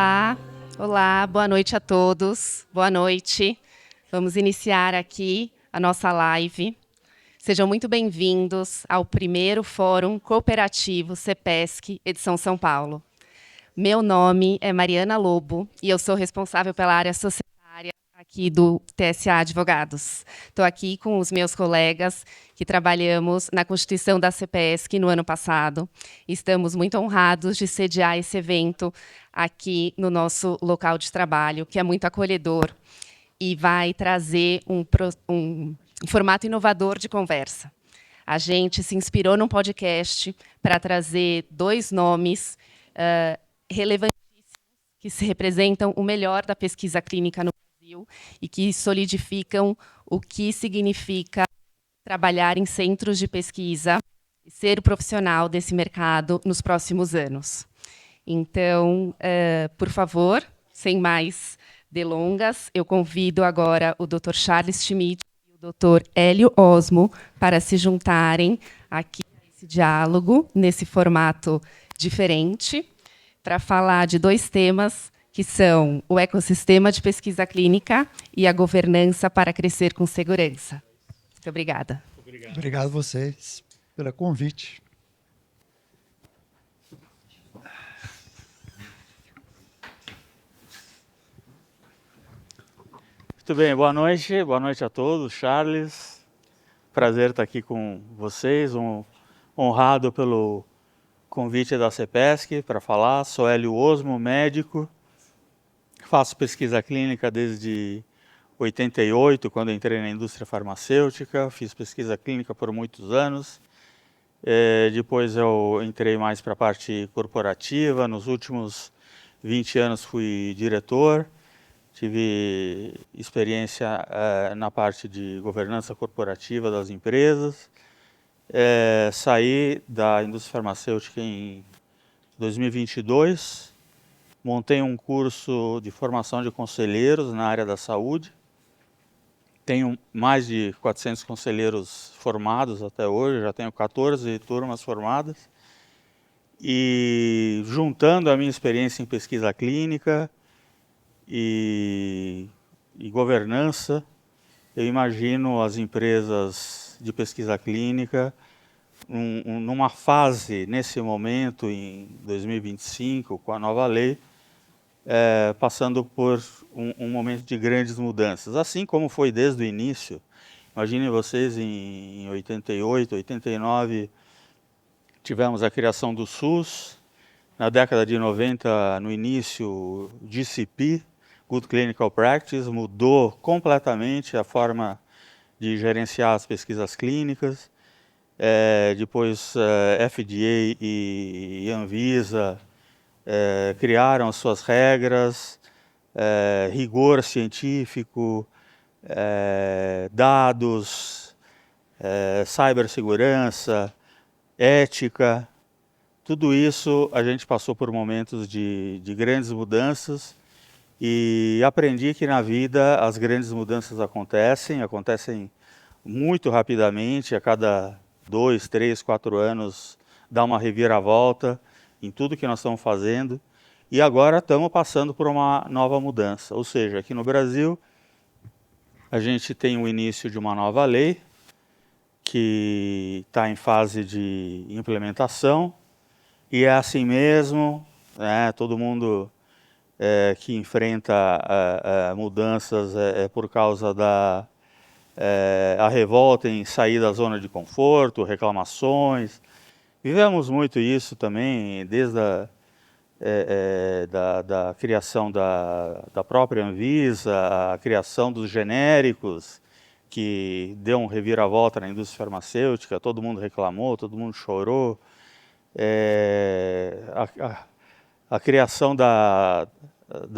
Olá, olá, boa noite a todos. Boa noite. Vamos iniciar aqui a nossa live. Sejam muito bem-vindos ao primeiro Fórum Cooperativo CEPESC, edição São Paulo. Meu nome é Mariana Lobo e eu sou responsável pela área societária aqui do TSA Advogados. Estou aqui com os meus colegas que trabalhamos na constituição da CEPESC no ano passado. Estamos muito honrados de sediar esse evento aqui no nosso local de trabalho, que é muito acolhedor e vai trazer um formato inovador de conversa. A gente se inspirou num podcast para trazer dois nomes relevantíssimos que se representam o melhor da pesquisa clínica no Brasil e que solidificam o que significa trabalhar em centros de pesquisa e ser o profissional desse mercado nos próximos anos. Então, por favor, sem mais delongas, eu convido agora o Dr. Charles Schmidt e o Dr. Hélio Osmo para se juntarem aqui nesse diálogo, nesse formato diferente, para falar de dois temas que são o ecossistema de pesquisa clínica e a governança para crescer com segurança. Muito obrigada. Obrigado a vocês pelo convite. Muito bem, boa noite a todos. Charles, prazer estar aqui com vocês, honrado pelo convite da CEPESC para falar. Sou Hélio Osmo, médico, faço pesquisa clínica desde 88, quando entrei na indústria farmacêutica, fiz pesquisa clínica por muitos anos. Depois eu entrei mais para a parte corporativa, nos últimos 20 anos fui diretor. Tive experiência na parte de governança corporativa das empresas. Saí da indústria farmacêutica em 2022. Montei um curso de formação de conselheiros na área da saúde. Tenho mais de 400 conselheiros formados até hoje, já tenho 14 turmas formadas. E juntando a minha experiência em pesquisa clínica e governança, eu imagino as empresas de pesquisa clínica numa fase, nesse momento, em 2025, com a nova lei, passando por um momento de grandes mudanças, assim como foi desde o início. Imaginem vocês, em 88, 89, tivemos a criação do SUS, na década de 90, no início, o GCP, Good Clinical Practice, mudou completamente a forma de gerenciar as pesquisas clínicas. Depois, FDA e Anvisa criaram as suas regras, rigor científico, dados, cibersegurança, ética. Tudo isso a gente passou por momentos de grandes mudanças e aprendi que na vida as grandes mudanças acontecem muito rapidamente, a cada 2, 3, 4 anos dá uma reviravolta em tudo que nós estamos fazendo. E agora estamos passando por uma nova mudança, ou seja, aqui no Brasil a gente tem o início de uma nova lei que está em fase de implementação e é assim mesmo, né? Todo mundo que enfrenta mudanças por causa da a revolta em sair da zona de conforto, reclamações. Vivemos muito isso também, desde da criação da própria Anvisa, a criação dos genéricos, que deu um reviravolta na indústria farmacêutica, todo mundo reclamou, todo mundo chorou. A criação da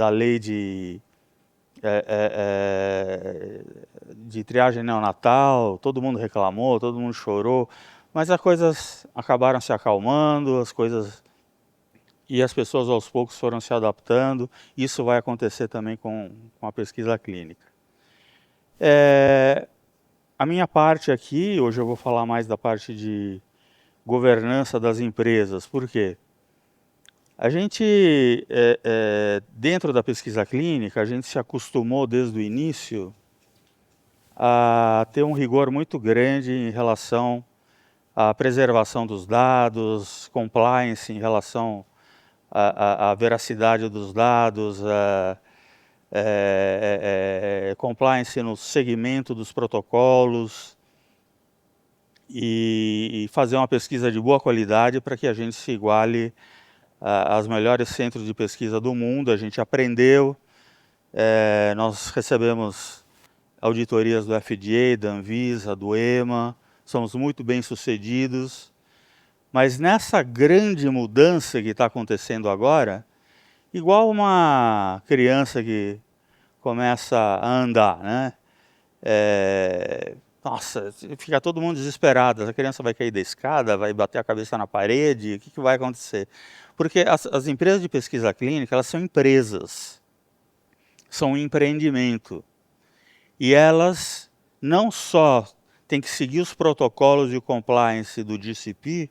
lei de triagem neonatal, todo mundo reclamou, todo mundo chorou, mas as coisas acabaram se acalmando, e as pessoas aos poucos foram se adaptando. Isso vai acontecer também com a pesquisa clínica. A minha parte aqui, hoje eu vou falar mais da parte de governança das empresas. Por quê? A gente, dentro da pesquisa clínica, a gente se acostumou desde o início a ter um rigor muito grande em relação à preservação dos dados, compliance em relação à veracidade dos dados, compliance no segmento dos protocolos e fazer uma pesquisa de boa qualidade para que a gente se iguale aos melhores centros de pesquisa do mundo. A gente aprendeu, nós recebemos auditorias do FDA, da Anvisa, do EMA, somos muito bem sucedidos, mas nessa grande mudança que está acontecendo agora, igual uma criança que começa a andar, né? Nossa, fica todo mundo desesperado, a criança vai cair da escada, vai bater a cabeça na parede, o que vai acontecer? Porque as empresas de pesquisa clínica, elas são empresas, são um empreendimento, e elas não só têm que seguir os protocolos de compliance do GCP,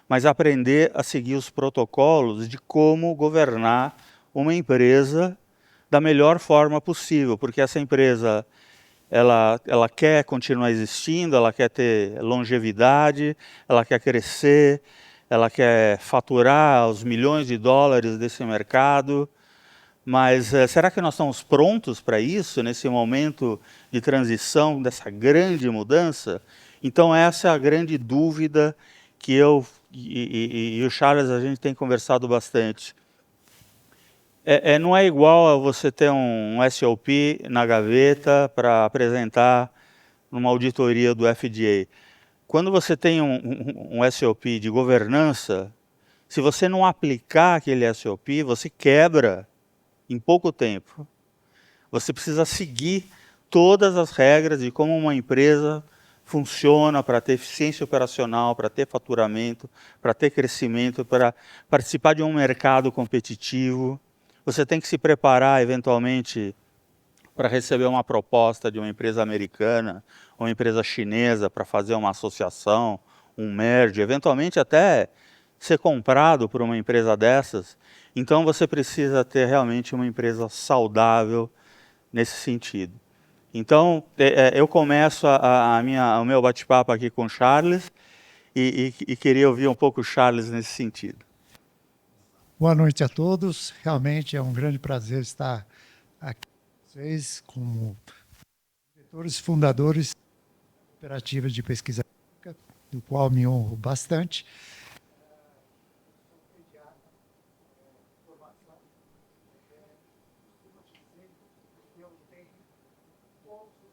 mas aprender a seguir os protocolos de como governar uma empresa da melhor forma possível, porque essa empresa ela quer continuar existindo, ela quer ter longevidade, ela quer crescer, ela quer faturar os milhões de dólares desse mercado, mas será que nós estamos prontos para isso, nesse momento de transição, dessa grande mudança? Então essa é a grande dúvida que eu e o Charles, a gente tem conversado bastante. Não é igual a você ter um SOP na gaveta para apresentar numa auditoria do FDA. Quando você tem um SOP de governança, se você não aplicar aquele SOP, você quebra em pouco tempo. Você precisa seguir todas as regras de como uma empresa funciona para ter eficiência operacional, para ter faturamento, para ter crescimento, para participar de um mercado competitivo. Você tem que se preparar, eventualmente, para receber uma proposta de uma empresa americana ou uma empresa chinesa para fazer uma associação, um merge, eventualmente até ser comprado por uma empresa dessas. Então você precisa ter realmente uma empresa saudável nesse sentido. Então eu começo o meu bate-papo aqui com o Charles e queria ouvir um pouco o Charles nesse sentido. Boa noite a todos. Realmente é um grande prazer estar aqui com vocês, como diretores e fundadores da Cooperativa de Pesquisa Clínica, do qual me honro bastante.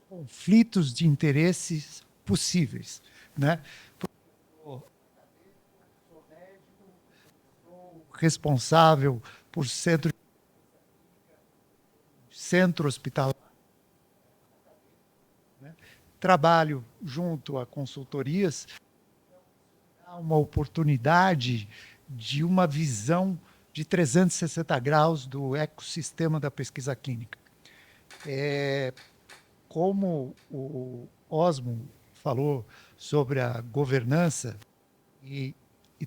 Conflitos de interesses possíveis, né? Responsável por centro hospitalar, né? Trabalho junto a consultorias, dá uma oportunidade de uma visão de 360 graus do ecossistema da pesquisa clínica. Como o Osmo falou sobre a governança e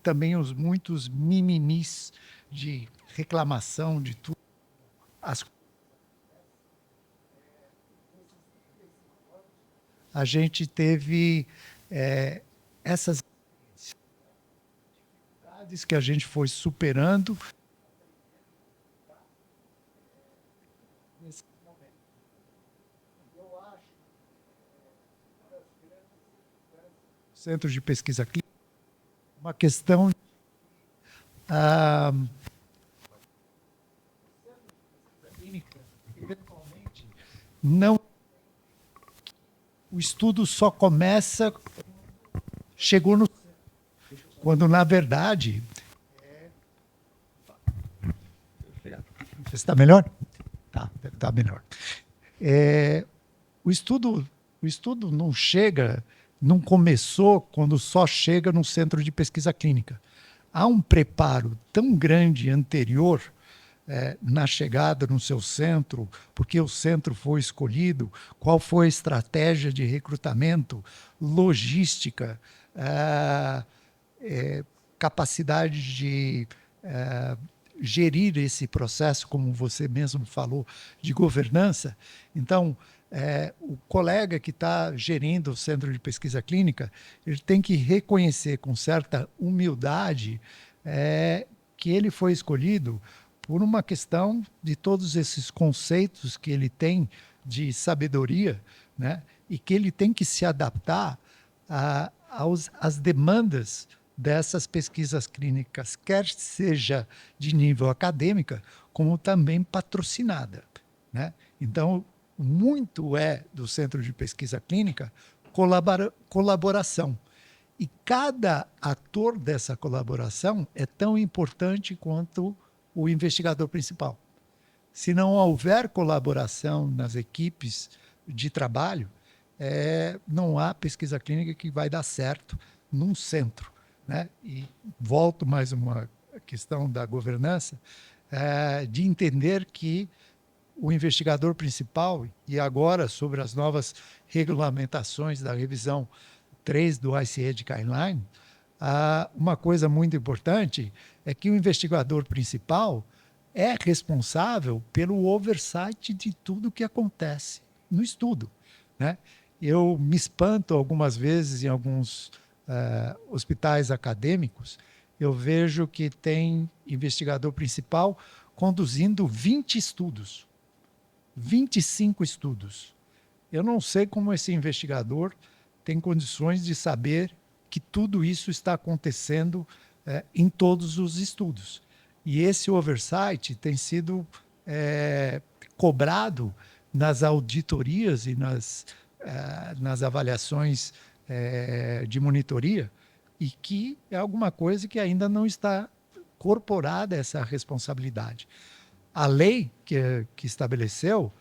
também os muitos mimimis de reclamação de tudo. A gente teve essas dificuldades que a gente foi superando. Nesse momento. Eu acho que centros de pesquisa clínica, uma questão eventualmente não, o estudo só começa chegou no quando na verdade está melhor? Tá melhor. O estudo não começou quando só chega no centro de pesquisa clínica. Há um preparo tão grande anterior na chegada no seu centro, porque o centro foi escolhido, qual foi a estratégia de recrutamento, logística, capacidade de gerir esse processo, como você mesmo falou, de governança. Então, o colega que está gerindo o Centro de Pesquisa Clínica, ele tem que reconhecer com certa humildade que ele foi escolhido por uma questão de todos esses conceitos que ele tem de sabedoria, né? E que ele tem que se adaptar às demandas dessas pesquisas clínicas, quer seja de nível acadêmica, como também patrocinada, né? Então, muito do Centro de Pesquisa Clínica colaboração. E cada ator dessa colaboração é tão importante quanto o investigador principal. Se não houver colaboração nas equipes de trabalho, não há pesquisa clínica que vai dar certo num centro, né? E volto mais uma questão da governança, de entender que o investigador principal, e agora sobre as novas regulamentações da revisão 3 do ICH Guideline, uma coisa muito importante é que o investigador principal é responsável pelo oversight de tudo que acontece no estudo, né? Eu me espanto algumas vezes em alguns hospitais acadêmicos, eu vejo que tem investigador principal conduzindo 20 estudos, 25 estudos. Eu não sei como esse investigador tem condições de saber que tudo isso está acontecendo em todos os estudos. E esse oversight tem sido cobrado nas auditorias e nas avaliações de monitoria, e que é alguma coisa que ainda não está incorporada essa responsabilidade. A lei que estabeleceu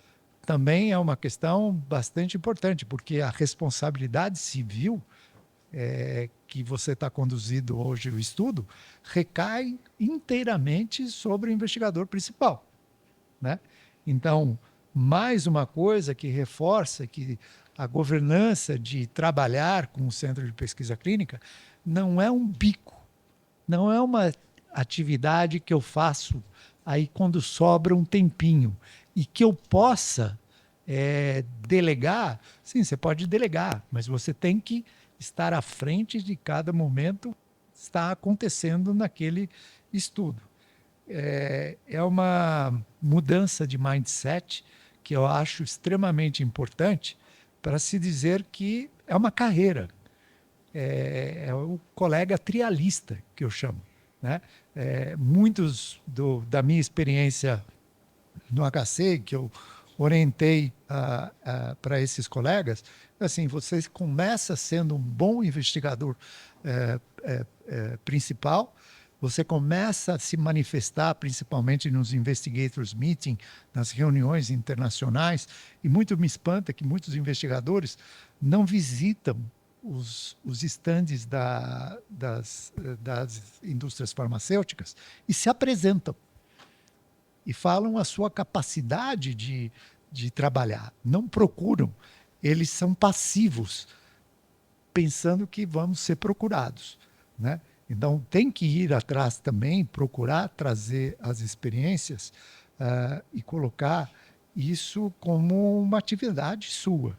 também é uma questão bastante importante, porque a responsabilidade civil que você está conduzindo hoje o estudo recai inteiramente sobre o investigador principal, né? Então, mais uma coisa que reforça que a governança de trabalhar com o Centro de Pesquisa Clínica não é um bico, não é uma atividade que eu faço aí quando sobra um tempinho e que eu possa delegar. Sim, você pode delegar, mas você tem que estar à frente de cada momento que está acontecendo naquele estudo. É uma mudança de mindset que eu acho extremamente importante para se dizer que é uma carreira. É o colega trialista, que eu chamo, né? Muitos da minha experiência no HC, que eu orientei para esses colegas, assim, você começa sendo um bom investigador principal, você começa a se manifestar principalmente nos investigators meeting, nas reuniões internacionais, e muito me espanta que muitos investigadores não visitam os estandes das indústrias farmacêuticas e se apresentam e falam a sua capacidade de trabalhar. Não procuram, eles são passivos, pensando que vamos ser procurados, né? Então, tem que ir atrás também, procurar trazer as experiências e colocar isso como uma atividade sua,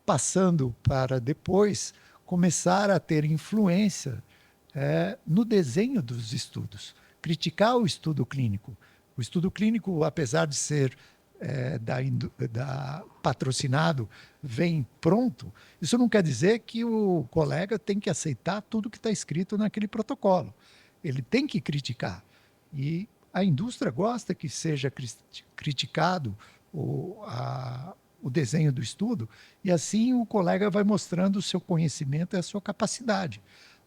passando para depois começar a ter influência no desenho dos estudos, criticar o estudo clínico. O estudo clínico, apesar de ser patrocinado, vem pronto, isso não quer dizer que o colega tem que aceitar tudo que está escrito naquele protocolo. Ele tem que criticar. E a indústria gosta que seja criticado o desenho do estudo, e assim o colega vai mostrando o seu conhecimento e a sua capacidade,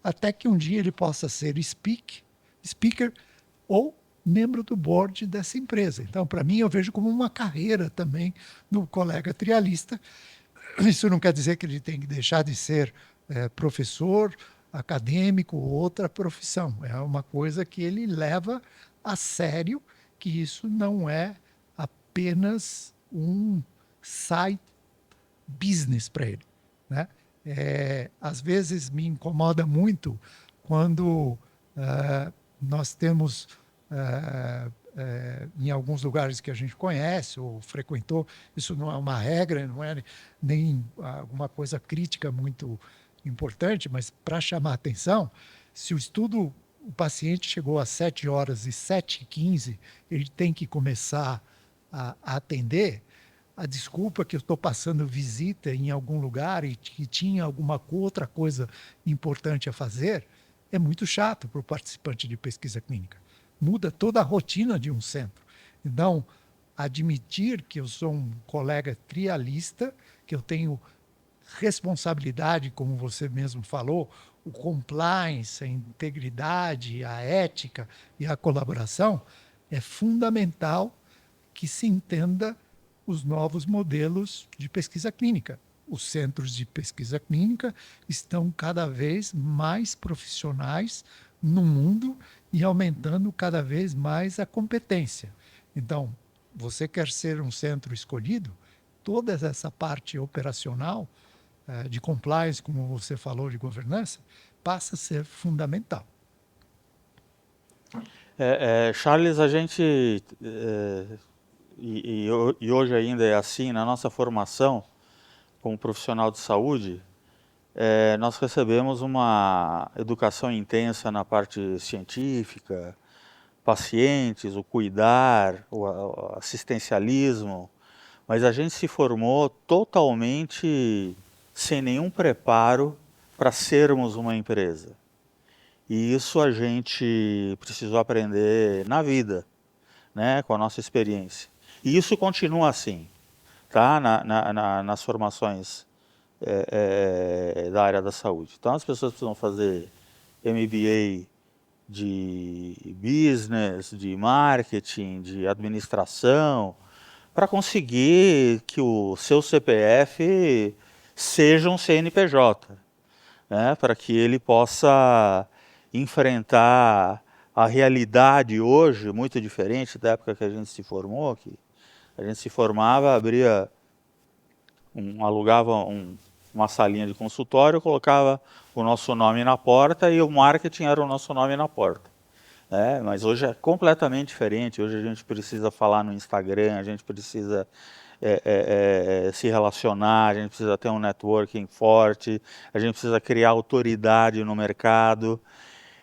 até que um dia ele possa ser speaker ou membro do board dessa empresa. Então, para mim, eu vejo como uma carreira também no colega trialista. Isso não quer dizer que ele tem que deixar de ser professor, acadêmico ou outra profissão. É uma coisa que ele leva a sério, que isso não é apenas um side business para ele, né? Às vezes me incomoda muito quando nós temos em alguns lugares que a gente conhece ou frequentou. Isso não é uma regra, não é nem alguma coisa crítica muito importante, mas para chamar a atenção, se o paciente chegou às 7 horas e 7h15, ele tem que começar a atender. A desculpa que eu estou passando visita em algum lugar e que tinha alguma outra coisa importante a fazer, é muito chato para o participante de pesquisa clínica. Muda toda a rotina de um centro. Então, admitir que eu sou um colega trialista, que eu tenho responsabilidade, como você mesmo falou, o compliance, a integridade, a ética e a colaboração, é fundamental que se entenda os novos modelos de pesquisa clínica. Os centros de pesquisa clínica estão cada vez mais profissionais no mundo e aumentando cada vez mais a competência. Então, você quer ser um centro escolhido, toda essa parte operacional de compliance, como você falou, de governança, passa a ser fundamental. Charles, a gente, e hoje ainda é assim, na nossa formação como profissional de saúde, nós recebemos uma educação intensa na parte científica, pacientes, o cuidar, o assistencialismo, mas a gente se formou totalmente sem nenhum preparo para sermos uma empresa. E isso a gente precisou aprender na vida, né, com a nossa experiência. E isso continua assim, tá? Nas formações da área da saúde. Então as pessoas precisam fazer MBA de business, de marketing, de administração, para conseguir que o seu CPF seja um CNPJ, né? Para que ele possa enfrentar a realidade hoje, muito diferente da época que a gente se formou, que a gente se formava, alugava uma salinha de consultório, colocava o nosso nome na porta e o marketing era o nosso nome na porta. Mas hoje é completamente diferente, hoje a gente precisa falar no Instagram, a gente precisa se relacionar, a gente precisa ter um networking forte, a gente precisa criar autoridade no mercado.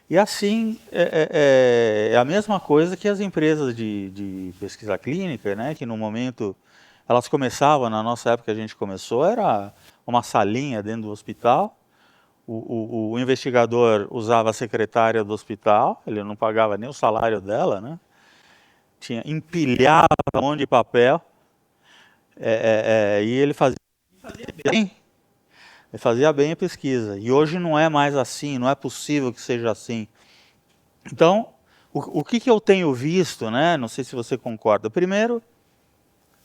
E assim, é a mesma coisa que as empresas de pesquisa clínica, né, que no momento, elas começavam, na nossa época a gente começou, era uma salinha dentro do hospital, o investigador usava a secretária do hospital, ele não pagava nem o salário dela, né, empilhava um monte de papel, e ele fazia bem. Ele fazia bem a pesquisa. E hoje não é mais assim, não é possível que seja assim. Então, o que eu tenho visto, né? Não sei se você concorda. Primeiro,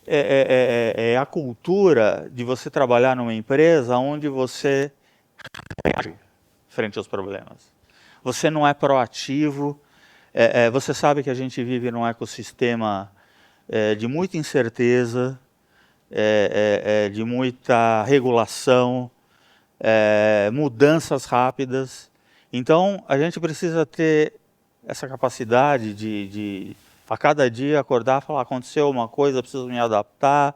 é a cultura de você trabalhar numa empresa onde você reage frente aos problemas. Você não é proativo. Você sabe que a gente vive num ecossistema de muita incerteza, de muita regulação, mudanças rápidas. Então, a gente precisa ter essa capacidade de a cada dia acordar e falar, aconteceu uma coisa, preciso me adaptar,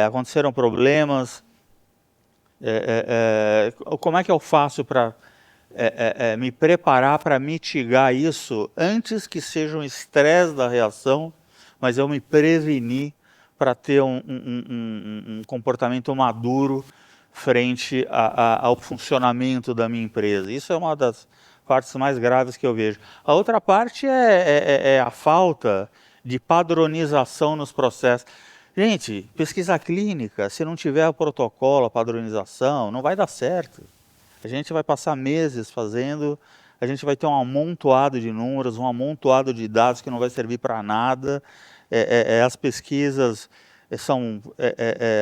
aconteceram problemas, como é que eu faço para me preparar para mitigar isso antes que seja um estresse da reação, mas eu me prevenir para ter um comportamento maduro frente ao funcionamento da minha empresa. Isso é uma das partes mais graves que eu vejo. A outra parte é a falta de padronização nos processos. Gente, pesquisa clínica, se não tiver o protocolo, a padronização, não vai dar certo. A gente vai passar meses fazendo, a gente vai ter um amontoado de números, um amontoado de dados que não vai servir para nada. As pesquisas são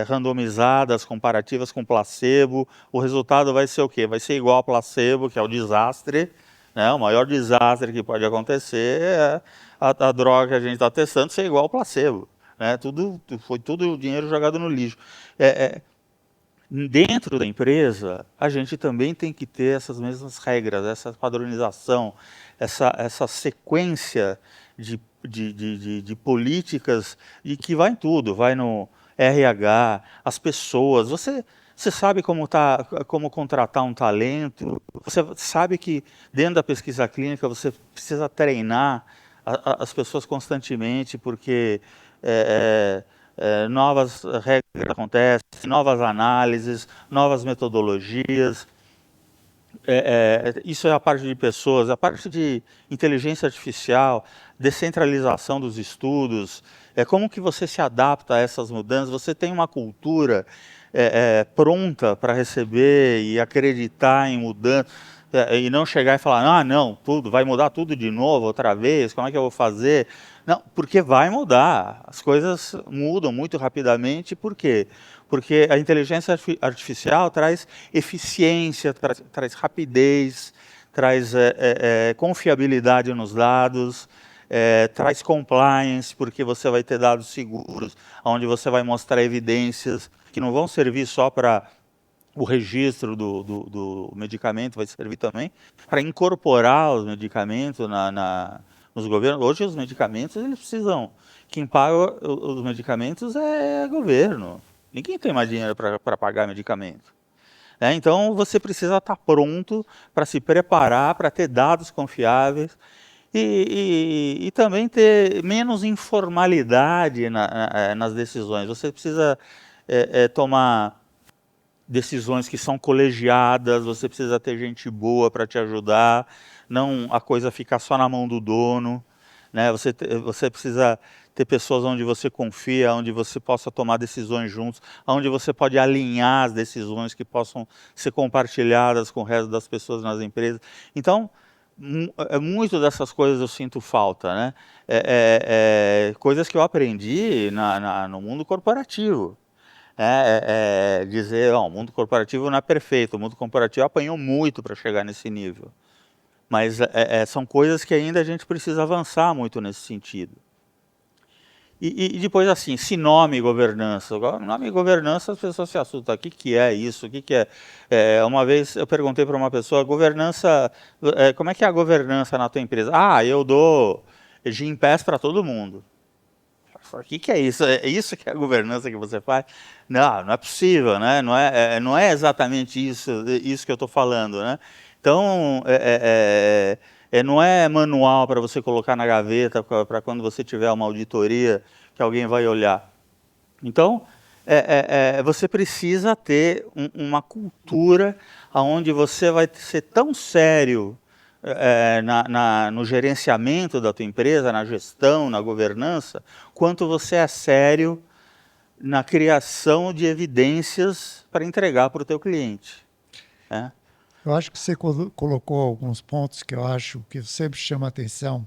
randomizadas, comparativas com placebo. O resultado vai ser o quê? Vai ser igual a placebo, que é o desastre, né? O maior desastre que pode acontecer é a droga que a gente está testando ser igual ao placebo, né? Foi tudo dinheiro jogado no lixo. Dentro da empresa, a gente também tem que ter essas mesmas regras, essa padronização, essa sequência de políticas e que vai em tudo, vai no RH, as pessoas. Você sabe como contratar um talento, você sabe que dentro da pesquisa clínica você precisa treinar as pessoas constantemente, porque novas regras acontecem, novas análises, novas metodologias. Isso é a parte de pessoas, a parte de inteligência artificial, descentralização dos estudos, como que você se adapta a essas mudanças. Você tem uma cultura pronta para receber e acreditar em mudança, e não chegar e falar, ah, não, tudo, vai mudar tudo de novo, outra vez, como é que eu vou fazer? Não, porque vai mudar, as coisas mudam muito rapidamente, por quê? Porque a inteligência artificial traz eficiência, traz rapidez, traz confiabilidade nos dados, traz compliance, porque você vai ter dados seguros, onde você vai mostrar evidências que não vão servir só para o registro do medicamento, vai servir também para incorporar os medicamentos nos governos. Hoje os medicamentos, eles precisam, quem paga os medicamentos é o governo. Ninguém tem mais dinheiro para pagar medicamento. Então você precisa estar pronto para se preparar, para ter dados confiáveis e também ter menos informalidade nas decisões. Você precisa tomar decisões que são colegiadas, você precisa ter gente boa para te ajudar, não a coisa ficar só na mão do dono, né? Você precisa ter pessoas onde você confia, onde você possa tomar decisões juntos, onde você pode alinhar as decisões que possam ser compartilhadas com o resto das pessoas nas empresas. Então, muito dessas coisas eu sinto falta, né? Coisas que eu aprendi no mundo corporativo. Dizer, ó, o mundo corporativo não é perfeito, o mundo corporativo apanhou muito para chegar nesse nível. Mas são coisas que ainda a gente precisa avançar muito nesse sentido. E depois, assim, se nome governança. Nome governança, as pessoas se assustam. O que é isso? O que é? Uma vez eu perguntei para uma pessoa, governança, como é que é a governança na tua empresa? Ah, eu dou Gympass para todo mundo. O que é isso? É isso que é a governança que você faz? Não, não é possível, né? Não é exatamente isso que eu estou falando, né? Então, não é manual para você colocar na gaveta para quando você tiver uma auditoria que alguém vai olhar. Então, você precisa ter uma cultura onde você vai ser tão sério no gerenciamento da tua empresa, na gestão, na governança, quanto você é sério na criação de evidências para entregar para o teu cliente. Eu acho que você colocou alguns pontos que eu acho que sempre chama atenção.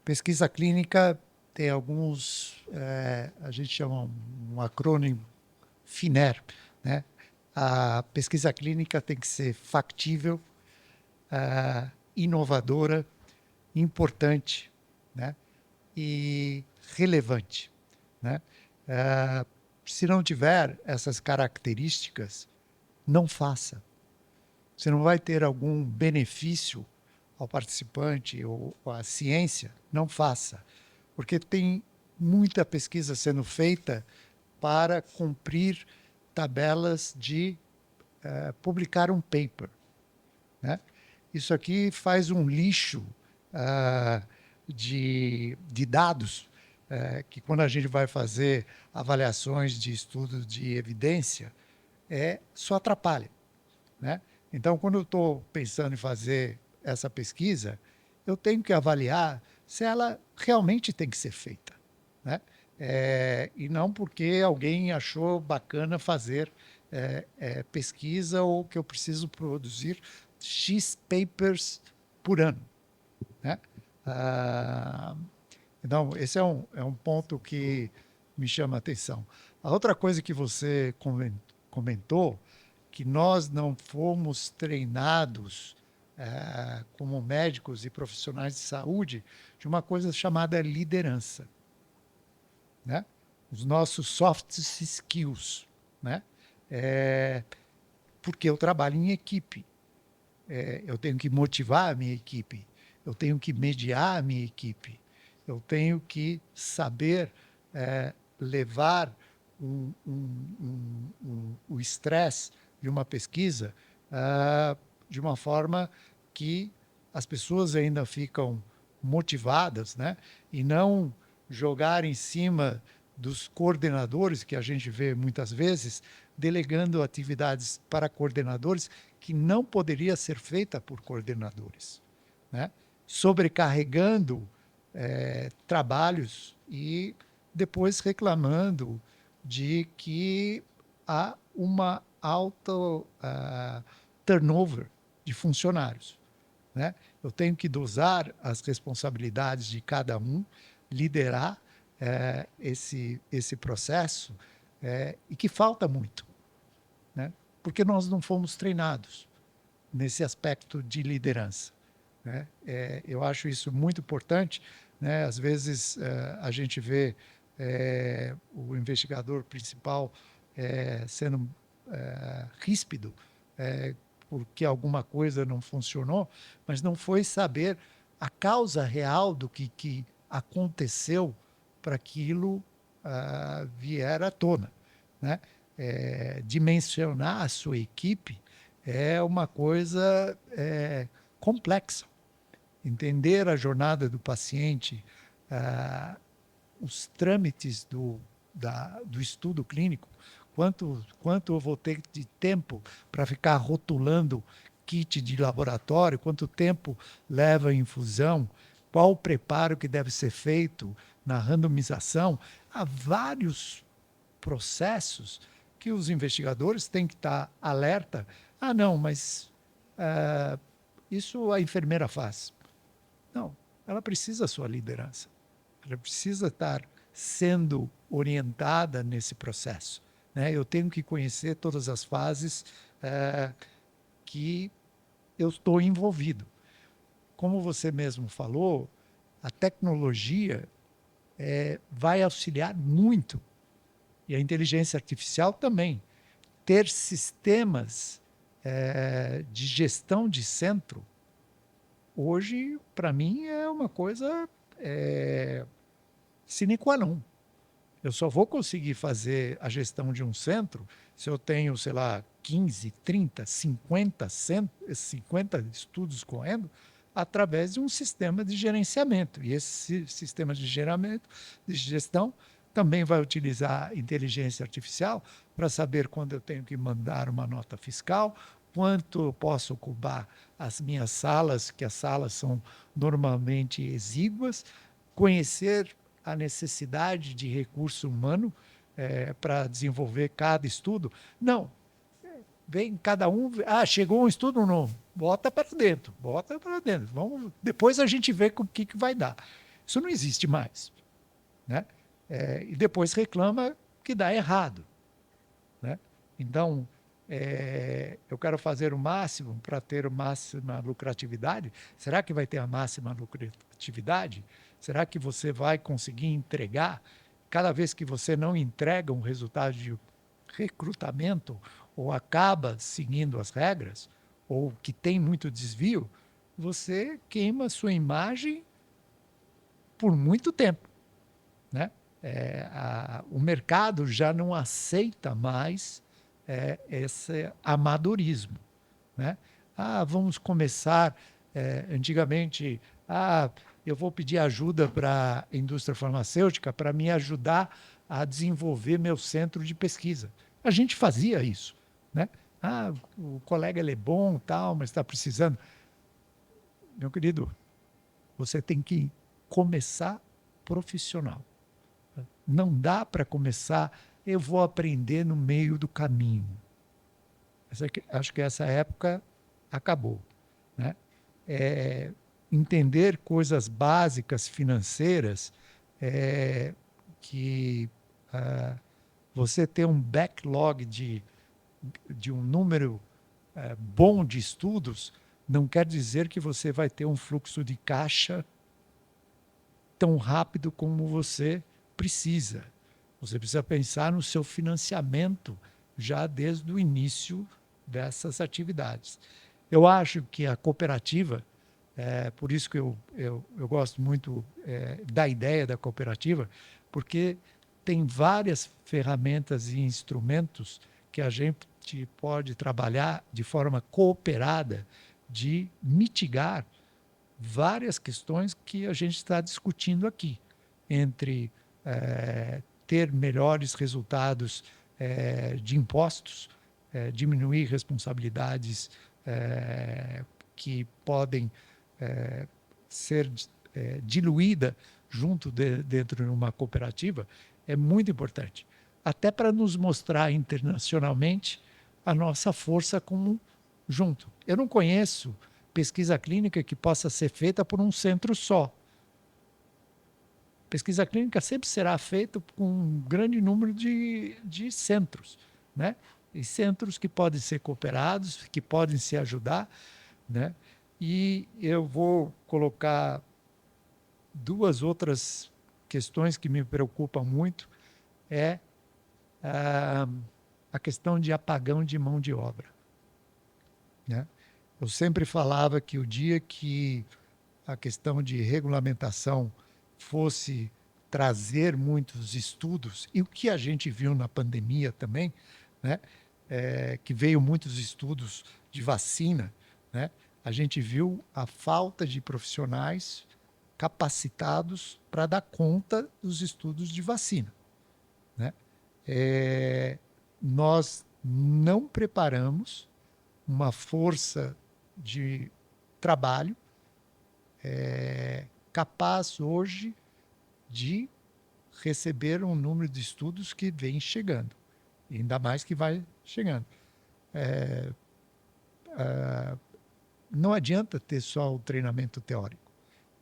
Pesquisa clínica tem alguns, a gente chama um acrônimo FINER, né? A pesquisa clínica tem que ser factível, inovadora, importante, né? E relevante, né? Se não tiver essas características, não faça. Você não vai ter algum benefício ao participante ou à ciência, não faça. Porque tem muita pesquisa sendo feita para cumprir tabelas de publicar um paper, né? Isso aqui faz um lixo de dados que quando a gente vai fazer avaliações de estudos de evidência, só atrapalha, né? Então, quando eu estou pensando em fazer essa pesquisa, eu tenho que avaliar se ela realmente tem que ser feita, né? E não porque alguém achou bacana fazer pesquisa ou que eu preciso produzir X papers por ano, né? Então, esse é um ponto que me chama a atenção. A outra coisa que você comentou, que nós não fomos treinados como médicos e profissionais de saúde de uma coisa chamada liderança, né? Os nossos soft skills, né? Porque eu trabalho em equipe. Eu tenho que motivar a minha equipe. eu tenho que mediar a minha equipe, eu tenho que saber levar o estresse de uma pesquisa de uma forma que as pessoas ainda ficam motivadas, né? E não jogar em cima dos coordenadores, que a gente vê muitas vezes, delegando atividades para coordenadores que não poderia ser feita por coordenadores, né? Sobrecarregando trabalhos e depois reclamando de que há uma alta turnover de funcionários, né? Eu tenho que dosar as responsabilidades de cada um, liderar esse processo e que falta muito, né? Porque nós não fomos treinados nesse aspecto de liderança, né? Eu acho isso muito importante, né? Às vezes a gente vê o investigador principal sendo ríspido porque alguma coisa não funcionou, mas não foi saber a causa real do que aconteceu para aquilo vier à tona, né? Dimensionar a sua equipe é uma coisa complexa. Entender a jornada do paciente, os trâmites do estudo clínico, quanto eu vou ter de tempo para ficar rotulando kit de laboratório, quanto tempo leva a infusão, qual o preparo que deve ser feito na randomização. Há vários processos que os investigadores têm que estar alerta. Ah, não, mas isso a enfermeira faz. Não, ela precisa da sua liderança. Ela precisa estar sendo orientada nesse processo, né? Eu tenho que conhecer todas as fases que eu estou envolvido. Como você mesmo falou, a tecnologia vai auxiliar muito, e a inteligência artificial também. Ter sistemas de gestão de centro, hoje, para mim, é uma coisa sine qua non. Eu só vou conseguir fazer a gestão de um centro se eu tenho, sei lá, 15, 30, 50 estudos correndo através de um sistema de gerenciamento. E esse sistema de gerenciamento, de gestão, também vai utilizar inteligência artificial para saber quando eu tenho que mandar uma nota fiscal, quanto eu posso ocupar as minhas salas, que as salas são normalmente exíguas, conhecer a necessidade de recurso humano para desenvolver cada estudo. Não, vem cada um, chegou um estudo novo, bota para dentro. Vamos, depois a gente vê o que vai dar. Isso não existe mais, né? E depois reclama que dá errado, né? Então, eu quero fazer o máximo para ter a máxima lucratividade. Será que vai ter a máxima lucratividade? Será que você vai conseguir entregar? Cada vez que você não entrega um resultado de recrutamento ou acaba seguindo as regras, ou que tem muito desvio, você queima a sua imagem por muito tempo, né? O mercado já não aceita mais esse amadorismo, né? Vamos começar. Antigamente, eu vou pedir ajuda para a indústria farmacêutica para me ajudar a desenvolver meu centro de pesquisa. A gente fazia isso, né? O colega ele é bom, tal, mas está precisando. Meu querido, você tem que começar profissional. Não dá para começar, eu vou aprender no meio do caminho. Acho que essa época acabou, né? Entender coisas básicas financeiras, que você ter um backlog de um número bom de estudos, não quer dizer que você vai ter um fluxo de caixa tão rápido como você precisa. Você precisa pensar no seu financiamento já desde o início dessas atividades. Eu acho que a cooperativa Por isso que eu gosto muito da ideia da cooperativa, porque tem várias ferramentas e instrumentos que a gente pode trabalhar de forma cooperada de mitigar várias questões que a gente está discutindo aqui, entre ter melhores resultados de impostos, diminuir responsabilidades que podem ser diluída dentro de uma cooperativa, é muito importante. Até para nos mostrar internacionalmente a nossa força como junto. Eu não conheço pesquisa clínica que possa ser feita por um centro só. Pesquisa clínica sempre será feita com um grande número de centros, né? E centros que podem ser cooperados, que podem se ajudar, né? E eu vou colocar duas outras questões que me preocupam muito, a questão de apagão de mão de obra, né? Eu sempre falava que o dia que a questão de regulamentação fosse trazer muitos estudos, e o que a gente viu na pandemia também, né? Que veio muitos estudos de vacina, né? A gente viu a falta de profissionais capacitados para dar conta dos estudos de vacina, né? Nós não preparamos uma força de trabalho capaz hoje de receber um número de estudos que vem chegando, ainda mais que vai chegando. Não adianta ter só o treinamento teórico.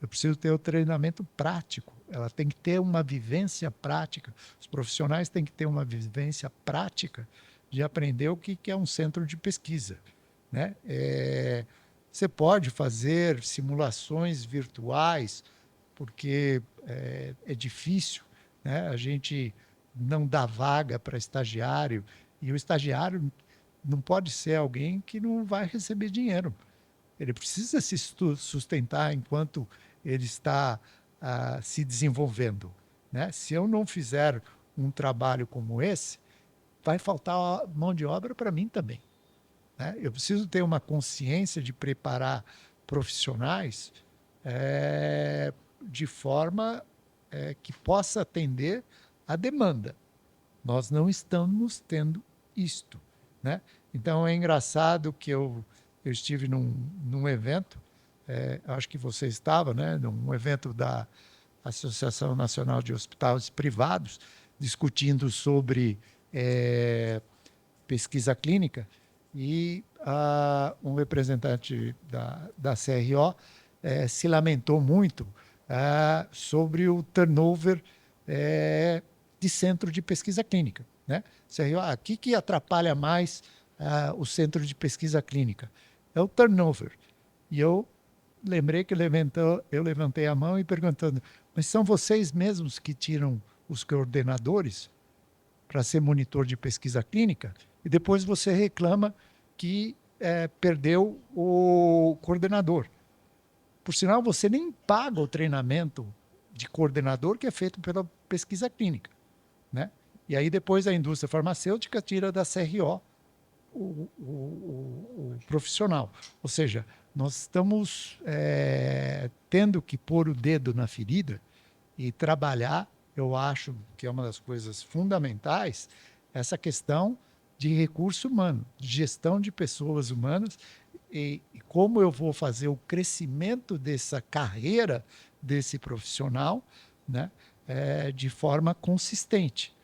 Eu preciso ter o treinamento prático. Ela tem que ter uma vivência prática. Os profissionais têm que ter uma vivência prática de aprender o que é um centro de pesquisa, né? Você pode fazer simulações virtuais, porque é difícil, né? A gente não dá vaga para estagiário, e o estagiário não pode ser alguém que não vai receber dinheiro. Ele precisa se sustentar enquanto ele está se desenvolvendo, né? Se eu não fizer um trabalho como esse, vai faltar mão de obra para mim também, né? Eu preciso ter uma consciência de preparar profissionais de forma que possa atender a demanda. Nós não estamos tendo isto, né? Então é engraçado que eu estive num evento, acho que você estava, né? Num evento da Associação Nacional de Hospitais Privados, discutindo sobre pesquisa clínica, e um representante da CRO se lamentou muito sobre o turnover de centro de pesquisa clínica, né? CRO, o que atrapalha mais o centro de pesquisa clínica? É o turnover. E eu lembrei que eu levantei a mão e perguntando, mas são vocês mesmos que tiram os coordenadores para ser monitor de pesquisa clínica? E depois você reclama que perdeu o coordenador. Por sinal, você nem paga o treinamento de coordenador que é feito pela pesquisa clínica, né? E aí depois a indústria farmacêutica tira da CRO o profissional. Ou seja, nós estamos tendo que pôr o dedo na ferida e trabalhar. Eu acho que é uma das coisas fundamentais, essa questão de recurso humano, de gestão de pessoas humanas, e como eu vou fazer o crescimento dessa carreira desse profissional, né, de forma consistente.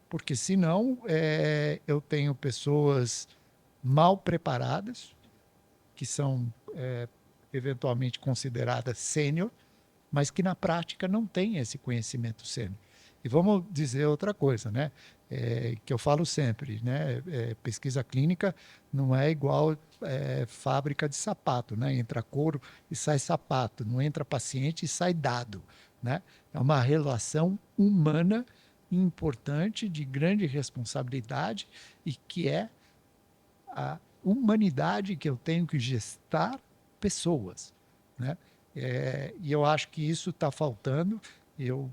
Porque senão eu tenho pessoas mal preparadas, que são eventualmente consideradas sênior, mas que na prática não têm esse conhecimento sênior. E vamos dizer outra coisa, né? Que eu falo sempre, né? Pesquisa clínica não é igual fábrica de sapato, né? Entra couro e sai sapato, não entra paciente e sai dado, né? É uma relação humana importante, de grande responsabilidade, e que é a humanidade que eu tenho que gestar pessoas, né? E eu acho que isso está faltando. Eu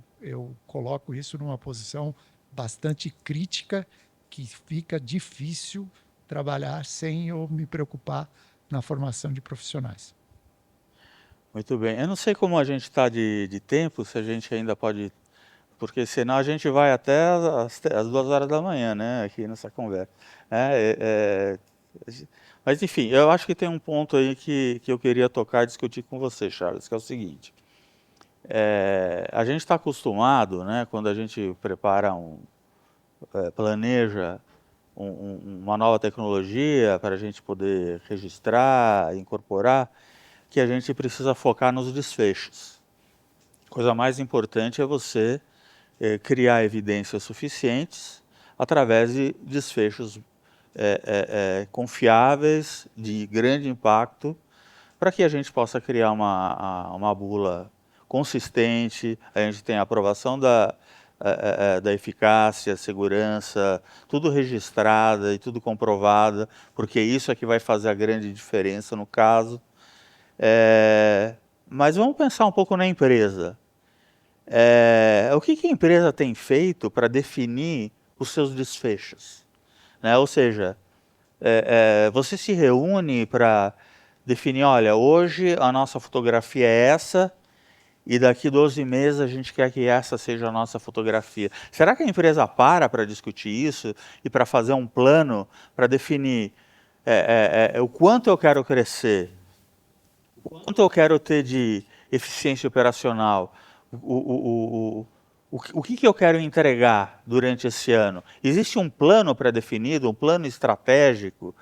coloco isso numa posição bastante crítica, que fica difícil trabalhar sem eu me preocupar na formação de profissionais. Muito bem. Eu não sei como a gente está de tempo, se a gente ainda pode, porque senão a gente vai até as 2 horas da manhã, né, aqui nessa conversa. Mas enfim, eu acho que tem um ponto aí que eu queria tocar e discutir com você, Charles, que é o seguinte. A gente está acostumado, né, quando a gente prepara planeja uma nova tecnologia para a gente poder registrar, incorporar, que a gente precisa focar nos desfechos. A coisa mais importante é você criar evidências suficientes através de desfechos confiáveis, de grande impacto, para que a gente possa criar uma bula consistente, a gente tem a aprovação da eficácia, segurança, tudo registrada e tudo comprovada, porque isso é que vai fazer a grande diferença no caso. Mas vamos pensar um pouco na empresa. O que a empresa tem feito para definir os seus desfechos? Né? Ou seja, você se reúne para definir, olha, hoje a nossa fotografia é essa e daqui 12 meses a gente quer que essa seja a nossa fotografia. Será que a empresa para discutir isso e para fazer um plano para definir o quanto eu quero crescer, o quanto eu quero ter de eficiência operacional, o que eu quero entregar durante esse ano? Existe um plano pré-definido, um plano estratégico?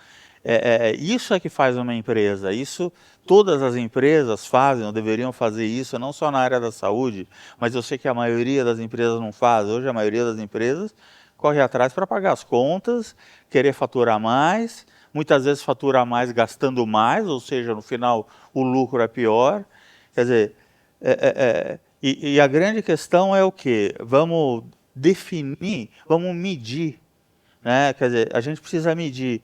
Isso é que faz uma empresa. Isso todas as empresas fazem ou deveriam fazer isso, não só na área da saúde, mas eu sei que a maioria das empresas não faz. Hoje a maioria das empresas corre atrás para pagar as contas, querer faturar mais, muitas vezes fatura mais gastando mais, ou seja, no final o lucro é pior. Quer dizer, e a grande questão é o quê? Vamos definir, vamos medir, né? Quer dizer, a gente precisa medir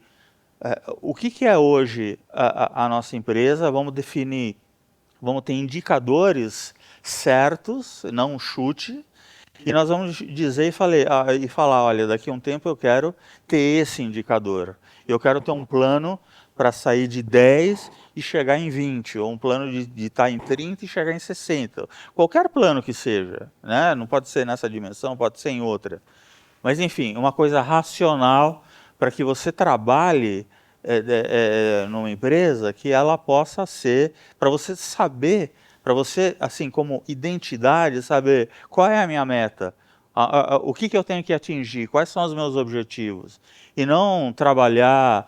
o que é hoje a nossa empresa, vamos definir, vamos ter indicadores certos, não um chute, e nós vamos dizer e falar, olha, daqui a um tempo eu quero ter esse indicador. Eu quero ter um plano para sair de 10 e chegar em 20, ou um plano de estar em 30 e chegar em 60. Qualquer plano que seja, né? Não pode ser nessa dimensão, pode ser em outra. Mas enfim, uma coisa racional para que você trabalhe numa empresa que ela possa ser, para você saber, para você, assim, como identidade, saber qual é a minha meta, o que eu tenho que atingir, quais são os meus objetivos, e não trabalhar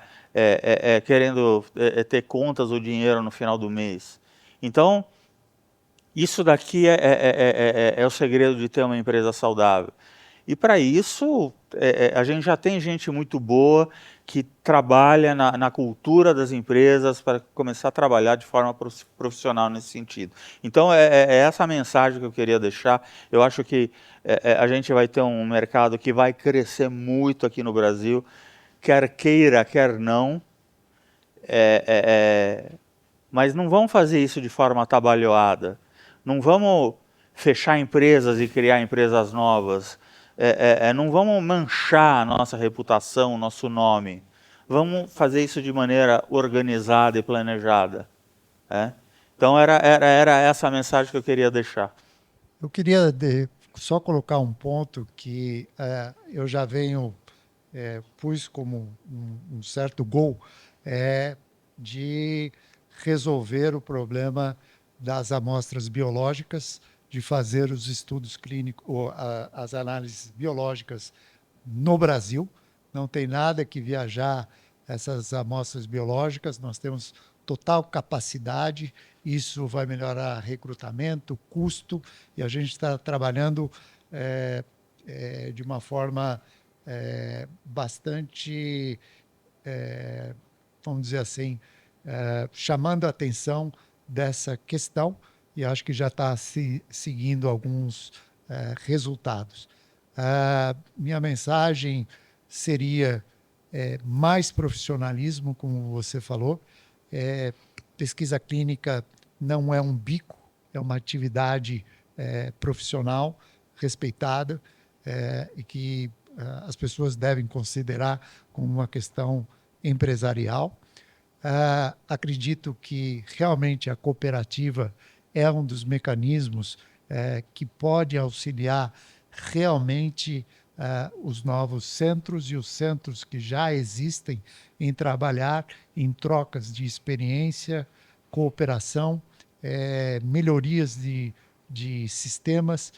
querendo ter contas ou dinheiro no final do mês. Então, isso daqui é o segredo de ter uma empresa saudável. E para isso, a gente já tem gente muito boa que trabalha na cultura das empresas para começar a trabalhar de forma profissional nesse sentido. Então, é essa a mensagem que eu queria deixar. Eu acho que a gente vai ter um mercado que vai crescer muito aqui no Brasil, quer queira, quer não. Mas não vamos fazer isso de forma atabalhoada. Não vamos fechar empresas e criar empresas novas. Não vamos manchar a nossa reputação, o nosso nome. Vamos fazer isso de maneira organizada e planejada. Então era essa a mensagem que eu queria deixar. Eu queria só colocar um ponto que eu já pus como um certo gol, de resolver o problema das amostras biológicas, de fazer os estudos clínicos, ou as análises biológicas no Brasil. Não tem nada que viajar essas amostras biológicas, nós temos total capacidade, isso vai melhorar recrutamento, custo, e a gente está trabalhando de uma forma bastante, vamos dizer assim, chamando a atenção dessa questão, e acho que já está seguindo alguns resultados. Minha mensagem seria mais profissionalismo, como você falou. Pesquisa clínica não é um bico, é uma atividade profissional, respeitada, e que as pessoas devem considerar como uma questão empresarial. Acredito que realmente a cooperativa é um dos mecanismos que pode auxiliar realmente os novos centros e os centros que já existem em trabalhar em trocas de experiência, cooperação, melhorias de sistemas,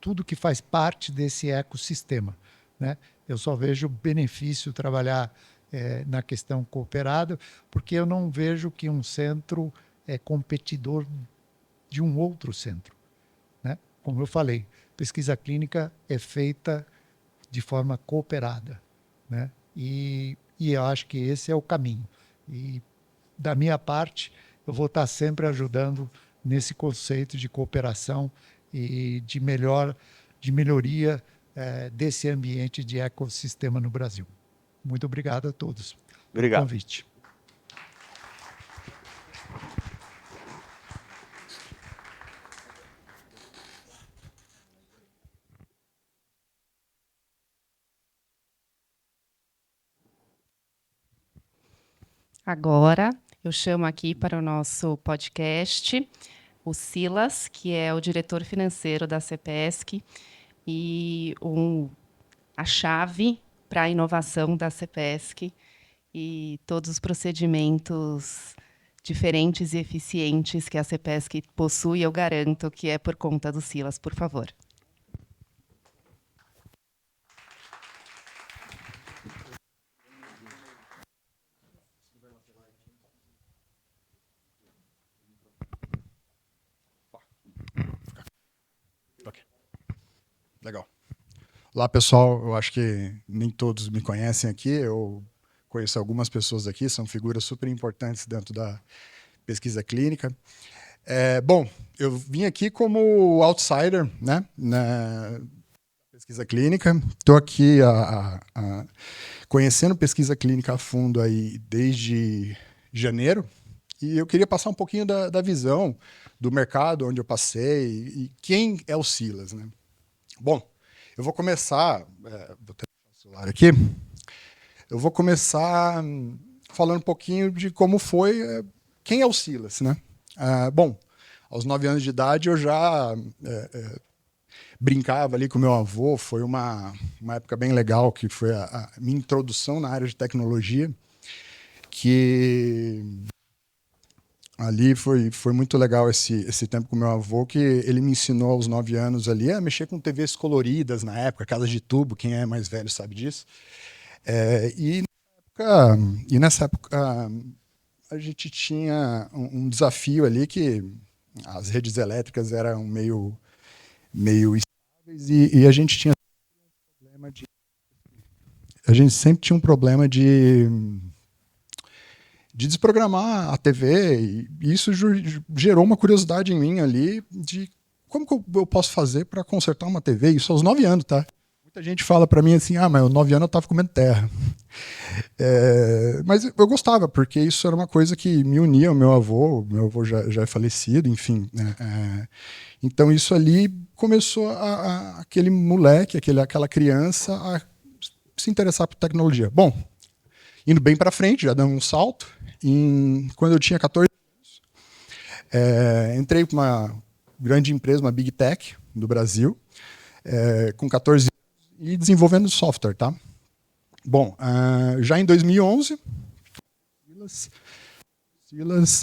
tudo que faz parte desse ecossistema, né? Eu só vejo benefício trabalhar na questão cooperada, porque eu não vejo que um centro é competidor de um outro centro, né? Como eu falei, pesquisa clínica é feita de forma cooperada, né? E eu acho que esse é o caminho. E, da minha parte, eu vou estar sempre ajudando nesse conceito de cooperação e de melhoria desse ambiente de ecossistema no Brasil. Muito obrigado a todos pelo Obrigado. convite. Agora, eu chamo aqui para o nosso podcast o Silas, que é o diretor financeiro da CPESC e a chave para a inovação da CPESC e todos os procedimentos diferentes e eficientes que a CPESC possui, eu garanto que é por conta do Silas, por favor. Legal. Olá, pessoal. Eu acho que nem todos me conhecem aqui. Eu conheço algumas pessoas aqui, são figuras super importantes dentro da pesquisa clínica. Bom, eu vim aqui como outsider, né, na pesquisa clínica. Estou aqui conhecendo pesquisa clínica a fundo aí desde janeiro. E eu queria passar um pouquinho da visão do mercado onde eu passei e quem é o Silas, né? Bom, eu vou começar, vou ter o celular aqui, eu vou começar falando um pouquinho de como foi, quem é o Silas, né? Bom, aos 9 anos de idade eu já brincava ali com meu avô, foi uma época bem legal, que foi a minha introdução na área de tecnologia, que ali foi muito legal esse tempo com meu avô, que ele me ensinou aos 9 anos ali a mexer com TVs coloridas na época, casas de tubo, quem é mais velho sabe disso. E nessa época a gente tinha um desafio ali que as redes elétricas eram meio estáveis e a gente tinha sempre tinha um problema de desprogramar a TV, e isso gerou uma curiosidade em mim ali de como que eu posso fazer para consertar uma TV, isso aos 9 anos, tá? Muita gente fala para mim assim, mas aos 9 anos eu estava comendo terra. Mas eu gostava, porque isso era uma coisa que me unia ao meu avô já é falecido, enfim. Então isso ali começou aquele moleque, aquela criança a se interessar por tecnologia. Bom, indo bem para frente, já dando um salto, quando eu tinha 14 anos, entrei para uma grande empresa, uma Big Tech do Brasil, com 14 anos, e desenvolvendo software, tá? Bom, já em 2011, Silas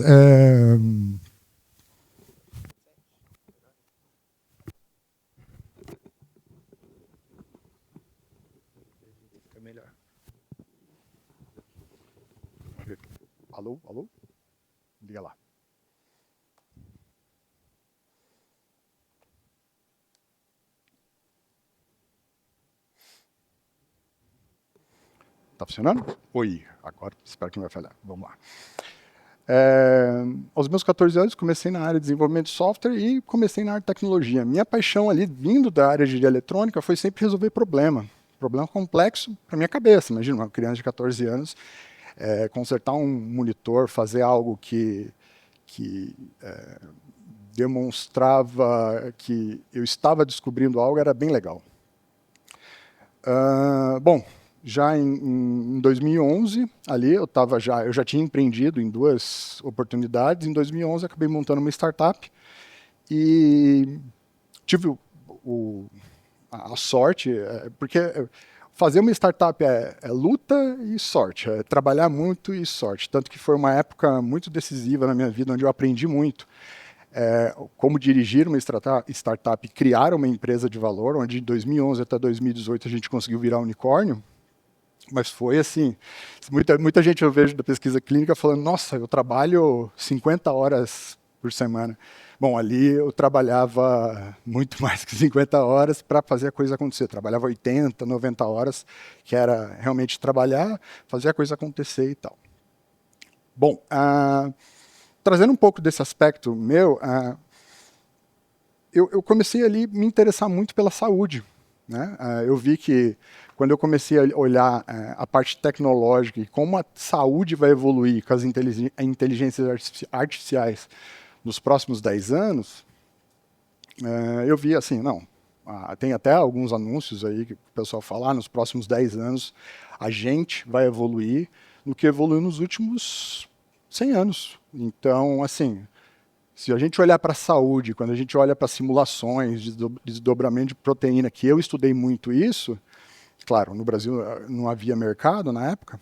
fica melhor. Alô? Liga lá. Tá funcionando? Oi, agora espero que não vai falhar. Vamos lá. Aos meus 14 anos, comecei na área de desenvolvimento de software e comecei na área de tecnologia. Minha paixão ali, vindo da área de eletrônica, foi sempre resolver problema complexo para minha cabeça. Imagina, uma criança de 14 anos, consertar um monitor, fazer algo que que demonstrava que eu estava descobrindo algo, era bem legal. Bom, já em 2011, ali eu já tinha empreendido em 2 oportunidades. Em 2011, acabei montando uma startup e tive a sorte, porque fazer uma startup é luta e sorte, é trabalhar muito e sorte. Tanto que foi uma época muito decisiva na minha vida, onde eu aprendi muito como dirigir uma startup, criar uma empresa de valor, onde de 2011 até 2018 a gente conseguiu virar unicórnio. Mas foi assim, muita gente eu vejo da pesquisa clínica falando, nossa, eu trabalho 50 horas por semana. Bom, ali eu trabalhava muito mais que 50 horas para fazer a coisa acontecer. Trabalhava 80, 90 horas, que era realmente trabalhar, fazer a coisa acontecer e tal. Bom, trazendo um pouco desse aspecto meu, eu comecei ali a me interessar muito pela saúde, né? Eu vi que quando eu comecei a olhar a parte tecnológica e como a saúde vai evoluir com as inteligências artificiais nos próximos 10 anos, eu vi assim, não, tem até alguns anúncios aí que o pessoal fala, nos próximos 10 anos a gente vai evoluir no que evoluiu nos últimos 100 anos. Então, assim, se a gente olhar para a saúde, quando a gente olha para simulações de desdobramento de proteína, que eu estudei muito isso, claro, no Brasil não havia mercado na época,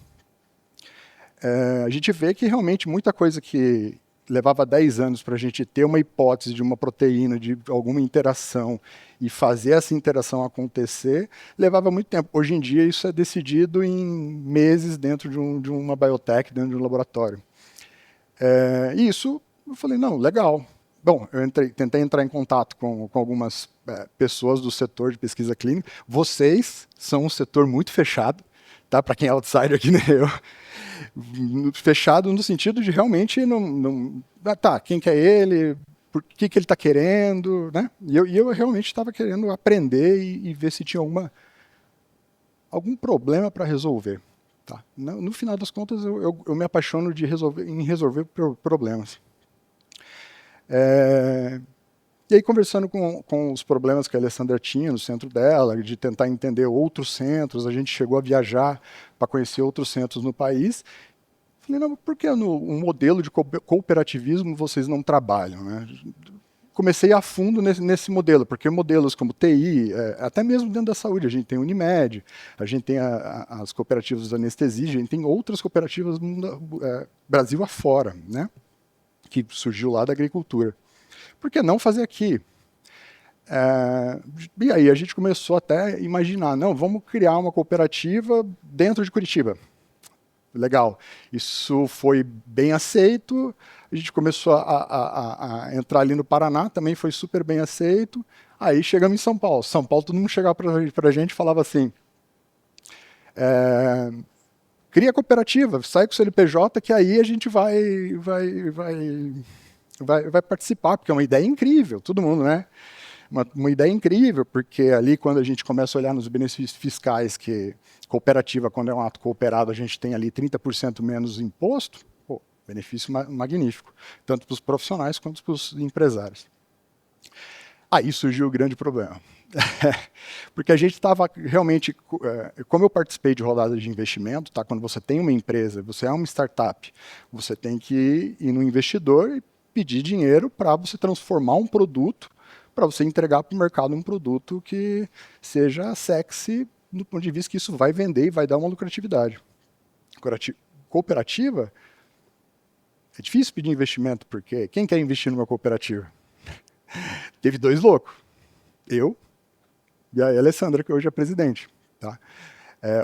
a gente vê que realmente muita coisa que levava 10 anos para a gente ter uma hipótese de uma proteína, de alguma interação e fazer essa interação acontecer, levava muito tempo. Hoje em dia isso é decidido em meses dentro de uma biotech, dentro de um laboratório. E isso, eu falei, não, legal. Bom, eu tentei entrar em contato com algumas pessoas do setor de pesquisa clínica. Vocês são um setor muito fechado, tá? Para quem é outsider aqui, nem eu. Fechado no sentido de realmente tá, quem que é ele, por que ele está querendo, né? E eu realmente estava querendo aprender e ver se tinha algum problema para resolver. Tá? No final das contas, eu me apaixono em resolver problemas. E aí, conversando com os problemas que a Alessandra tinha no centro dela, de tentar entender outros centros, a gente chegou a viajar para conhecer outros centros no país. Falei, não, por que no modelo de cooperativismo vocês não trabalham, né? Comecei a fundo nesse modelo, porque modelos como TI, até mesmo dentro da saúde, a gente tem a Unimed, a gente tem as cooperativas de anestesia, a gente tem outras cooperativas Brasil afora, né? Que surgiu lá da agricultura. Por que não fazer aqui? E aí a gente começou até a imaginar, não, vamos criar uma cooperativa dentro de Curitiba. Legal. Isso foi bem aceito, a gente começou a entrar ali no Paraná, também foi super bem aceito. Aí chegamos em São Paulo. São Paulo, todo mundo chegava para a gente e falava assim, cria cooperativa, sai com o CNPJ que aí a gente vai participar, porque é uma ideia incrível, todo mundo, né? Uma ideia incrível, porque ali quando a gente começa a olhar nos benefícios fiscais, que cooperativa, quando é um ato cooperado, a gente tem ali 30% menos imposto, pô, benefício magnífico, tanto para os profissionais quanto para os empresários. Aí surgiu o grande problema. Porque a gente estava realmente, como eu participei de rodadas de investimento, tá? Quando você tem uma empresa, você é uma startup, você tem que ir no investidor e pedir dinheiro para você transformar um produto, para você entregar para o mercado um produto que seja sexy do ponto de vista que isso vai vender e vai dar uma lucratividade. Cooperativa, é difícil pedir investimento, porque quem quer investir numa cooperativa? Teve 2 loucos, eu e a Alessandra, que hoje é presidente. Tá?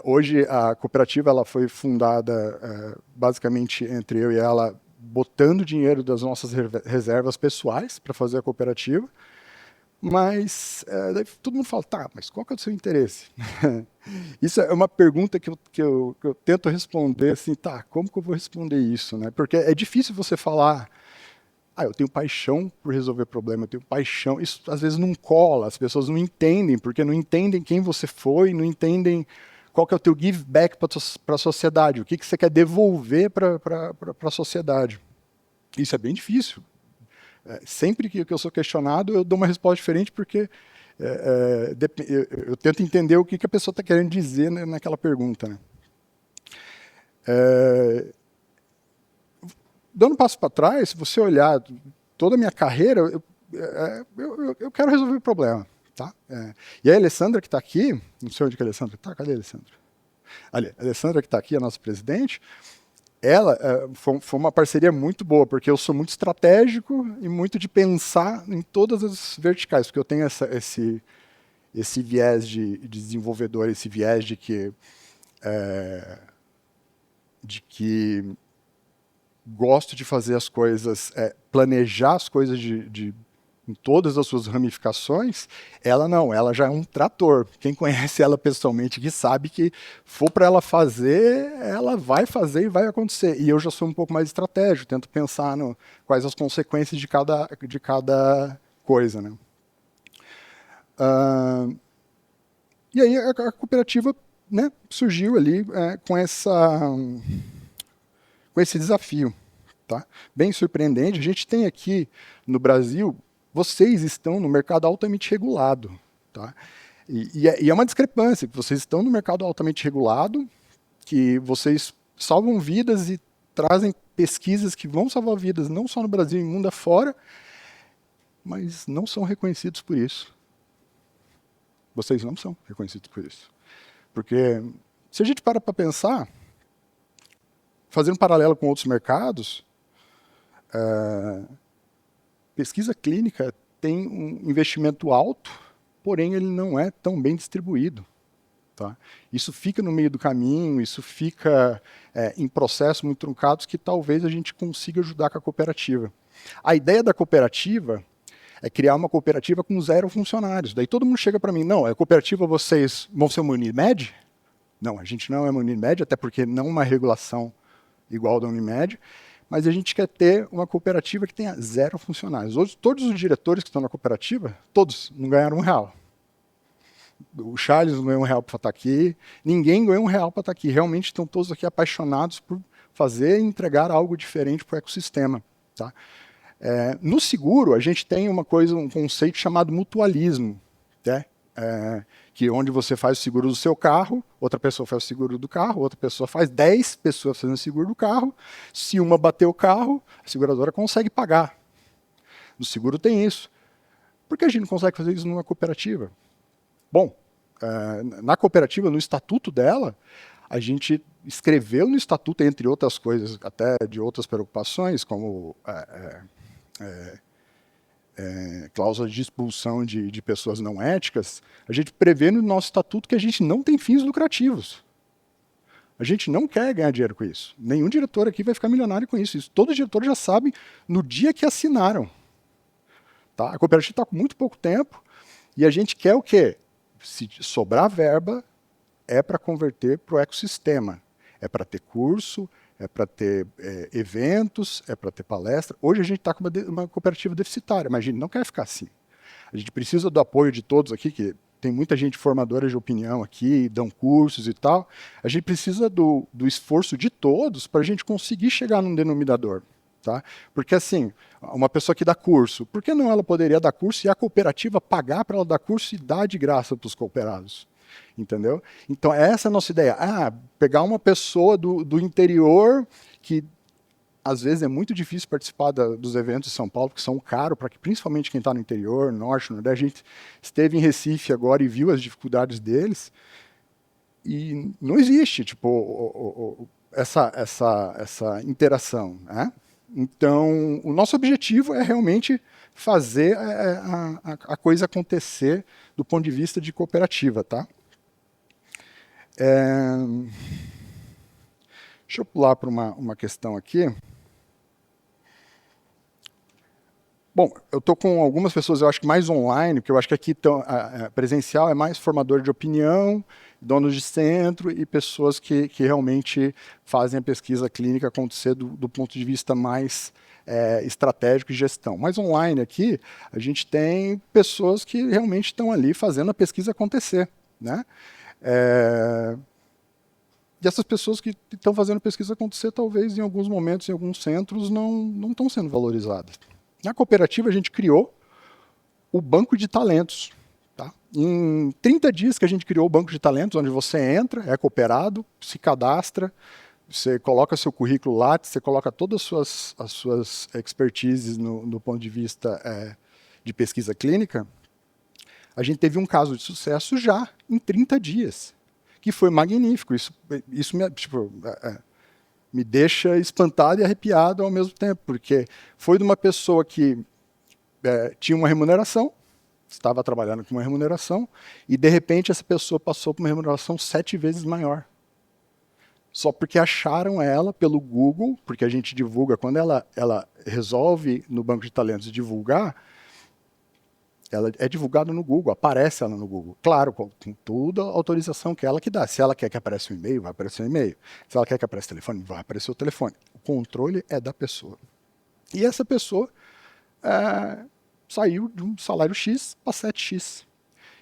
Hoje a cooperativa ela foi fundada basicamente entre eu e ela, botando dinheiro das nossas reservas pessoais para fazer a cooperativa. Mas daí todo mundo fala, tá, mas qual que é o seu interesse? Isso é uma pergunta que eu tento responder assim, tá, como que eu vou responder isso? Né? Porque é difícil você falar, eu tenho paixão por resolver problema, eu tenho paixão. Isso às vezes não cola, as pessoas não entendem, porque não entendem quem você foi, não entendem qual que é o teu give back para a sociedade, o que você quer devolver para a sociedade. Isso é bem difícil. Sempre que eu sou questionado, eu dou uma resposta diferente, porque eu tento entender o que a pessoa está querendo dizer, né, naquela pergunta. Né? Dando um passo para trás, se você olhar toda a minha carreira, eu quero resolver o problema. Tá? E a Alessandra, que está aqui, não sei onde que a Alessandra está, cadê a Alessandra? Ali, a Alessandra, que está aqui, a nossa presidente, ela foi uma parceria muito boa, porque eu sou muito estratégico e muito de pensar em todas as verticais, porque eu tenho esse viés de desenvolvedor, esse viés de que gosto de fazer as coisas, planejar as coisas em todas as suas ramificações. Ela não, ela já é um trator. Quem conhece ela pessoalmente que sabe que for para ela fazer, ela vai fazer e vai acontecer. E eu já sou um pouco mais estratégico, tento pensar quais as consequências de cada coisa. Né? E aí a cooperativa, né, surgiu ali com esse desafio. Tá? Bem surpreendente. A gente tem aqui no Brasil, vocês estão no mercado altamente regulado. Tá? E é uma discrepância, que vocês estão no mercado altamente regulado, que vocês salvam vidas e trazem pesquisas que vão salvar vidas, não só no Brasil, em mundo afora, mas não são reconhecidos por isso. Vocês não são reconhecidos por isso. Porque se a gente para pensar, fazendo um paralelo com outros mercados, pesquisa clínica tem um investimento alto, porém ele não é tão bem distribuído. Tá? Isso fica no meio do caminho, isso fica em processos muito truncados que talvez a gente consiga ajudar com a cooperativa. A ideia da cooperativa é criar uma cooperativa com 0 funcionários. Daí todo mundo chega para mim, não, a cooperativa vocês vão ser uma Unimed? Não, a gente não é uma Unimed, até porque não é uma regulação igual da Unimed, mas a gente quer ter uma cooperativa que tenha 0 funcionários. Hoje, todos os diretores que estão na cooperativa, todos não ganharam R$1. O Charles não ganhou R$1 para estar aqui, ninguém ganhou R$1 para estar aqui. Realmente estão todos aqui apaixonados por fazer e entregar algo diferente para o ecossistema. Tá? No seguro, a gente tem um conceito chamado mutualismo, né? Que onde você faz o seguro do seu carro, outra pessoa faz o seguro do carro, outra pessoa faz 10 pessoas fazendo o seguro do carro. Se uma bater o carro, a seguradora consegue pagar. No seguro tem isso. Por que a gente não consegue fazer isso numa cooperativa? Bom, na cooperativa, no estatuto dela, a gente escreveu no estatuto, entre outras coisas, até de outras preocupações, como cláusula de expulsão de pessoas não éticas, a gente prevê no nosso estatuto que a gente não tem fins lucrativos. A gente não quer ganhar dinheiro com isso. Nenhum diretor aqui vai ficar milionário com isso. Todos os diretores já sabem no dia que assinaram. Tá? A cooperativa está com muito pouco tempo e a gente quer o quê? Se sobrar verba, é para converter para o ecossistema. É para ter curso, é para ter eventos, é para ter palestra. Hoje a gente está com uma cooperativa deficitária, mas a gente não quer ficar assim. A gente precisa do apoio de todos aqui, que tem muita gente formadora de opinião aqui, dão cursos e tal. A gente precisa do esforço de todos para a gente conseguir chegar num denominador. Tá? Porque assim, uma pessoa que dá curso, por que não ela poderia dar curso e a cooperativa pagar para ela dar curso e dar de graça para os cooperados? Entendeu? Então essa é a nossa ideia. Pegar uma pessoa do interior que às vezes é muito difícil participar dos eventos de São Paulo, porque são caros, principalmente quem está no interior, norte, nordeste. A gente esteve em Recife agora e viu as dificuldades deles. E não existe essa interação. Né? Então, o nosso objetivo é realmente fazer a coisa acontecer do ponto de vista de cooperativa. Tá? Deixa eu pular para uma questão aqui. Bom, eu estou com algumas pessoas, eu acho que mais online, porque eu acho que aqui presencial é mais formador de opinião, donos de centro e pessoas que realmente fazem a pesquisa clínica acontecer do ponto de vista mais estratégico e gestão. Mas online aqui, a gente tem pessoas que realmente estão ali fazendo a pesquisa acontecer. Né? E essas pessoas que estão fazendo pesquisa acontecer, talvez em alguns momentos, em alguns centros, não estão sendo valorizadas. Na cooperativa, a gente criou o banco de talentos. Tá? Em 30 dias que a gente criou o banco de talentos, onde você entra, é cooperado, se cadastra, você coloca seu currículo lá, você coloca todas as suas expertises no ponto de vista de pesquisa clínica. A gente teve um caso de sucesso já em 30 dias, que foi magnífico. Isso me deixa espantado e arrepiado ao mesmo tempo, porque foi de uma pessoa que tinha uma remuneração, estava trabalhando com uma remuneração, e de repente essa pessoa passou por uma remuneração 7 vezes maior. Só porque acharam ela pelo Google, porque a gente divulga, quando ela resolve no banco de talentos divulgar, ela é divulgada no Google, aparece ela no Google. Claro, com toda a autorização que ela que dá. Se ela quer que apareça um e-mail, vai aparecer um e-mail. Se ela quer que apareça o telefone, vai aparecer o telefone. O controle é da pessoa. E essa pessoa saiu de um salário X para 7X.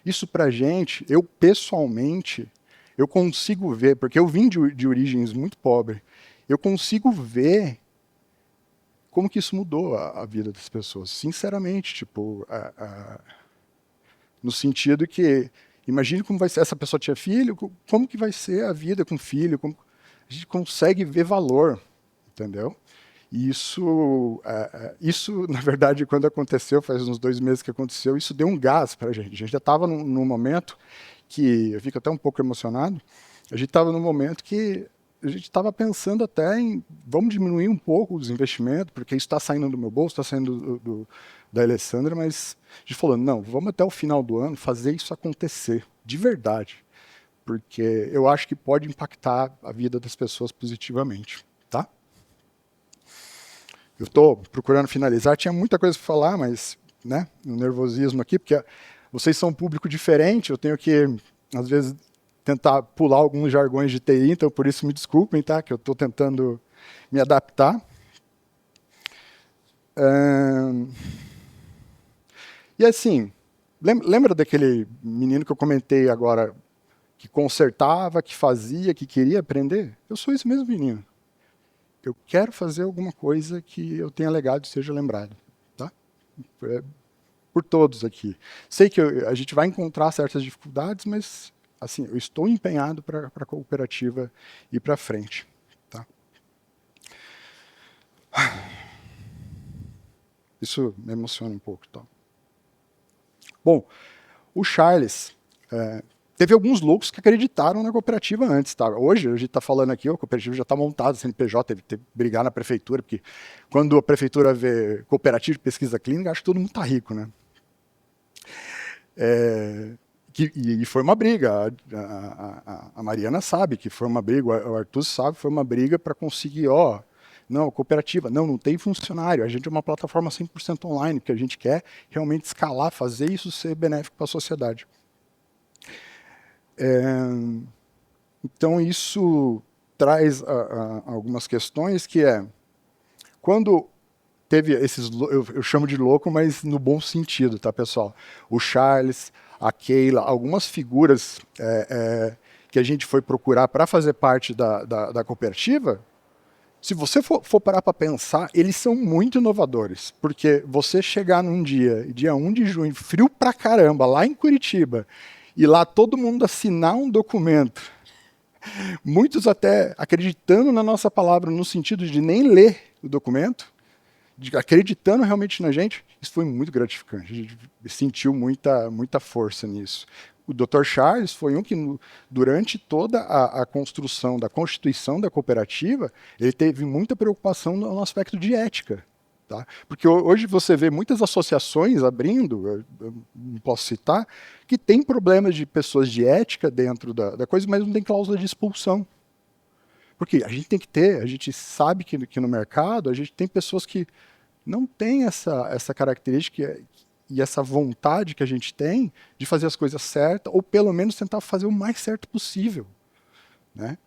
Isso pra gente, eu pessoalmente, eu consigo ver, porque eu vim de origens muito pobres, eu consigo ver como que isso mudou a vida das pessoas. Sinceramente, tipo, no sentido que, imagine como vai ser, essa pessoa tinha filho, como que vai ser a vida com filho, a gente consegue ver valor, entendeu? E isso, na verdade, quando aconteceu, faz uns 2 meses que aconteceu, isso deu um gás para a gente. A gente já estava num momento que, eu fico até um pouco emocionado, a gente estava num momento que a gente estava pensando até em, vamos diminuir um pouco os investimentos, porque isso está saindo do meu bolso, está saindo da Alessandra, mas a gente falou, não, vamos até o final do ano fazer isso acontecer, de verdade, porque eu acho que pode impactar a vida das pessoas positivamente, tá? Eu estou procurando finalizar, tinha muita coisa para falar, mas, né, o nervosismo aqui, porque vocês são um público diferente, eu tenho que, às vezes, tentar pular alguns jargões de TI, então por isso me desculpem, tá, que eu estou tentando me adaptar. E assim, lembra daquele menino que eu comentei agora, que consertava, que fazia, que queria aprender? Eu sou esse mesmo menino. Eu quero fazer alguma coisa que eu tenha legado e seja lembrado, tá? Por todos aqui. Sei que a gente vai encontrar certas dificuldades, mas assim, eu estou empenhado para a cooperativa ir para frente, tá? Isso me emociona um pouco, tá? Bom, o Charles teve alguns loucos que acreditaram na cooperativa antes, tá? Hoje, a gente está falando aqui, a cooperativa já está montada, a CNPJ teve que brigar na prefeitura, porque quando a prefeitura vê cooperativa de pesquisa clínica, acho que todo mundo está rico, né? E foi uma briga, a Mariana sabe que foi uma briga, o Arthur sabe que foi uma briga para conseguir, não, cooperativa, não tem funcionário, a gente é uma plataforma 100% online, que a gente quer realmente escalar, fazer isso ser benéfico para a sociedade. Então isso traz algumas questões que quando teve esses, eu chamo de louco, mas no bom sentido, tá, pessoal? O Charles, a Keila, algumas figuras que a gente foi procurar para fazer parte da cooperativa, se você for parar para pensar, eles são muito inovadores, porque você chegar num dia 1 de junho, frio pra caramba, lá em Curitiba, e lá todo mundo assinar um documento, muitos até acreditando na nossa palavra, no sentido de nem ler o documento, acreditando realmente na gente, isso foi muito gratificante. A gente sentiu muita força nisso. O Dr. Charles foi um que, durante toda a construção da constituição da cooperativa, ele teve muita preocupação no aspecto de ética. Tá? Porque hoje você vê muitas associações abrindo, eu não posso citar, que tem problemas de pessoas de ética dentro da coisa, mas não tem cláusula de expulsão. Porque a gente tem que ter, a gente sabe que no mercado a gente tem pessoas que não têm essa característica e essa vontade que a gente tem de fazer as coisas certas, ou pelo menos tentar fazer o mais certo possível, né?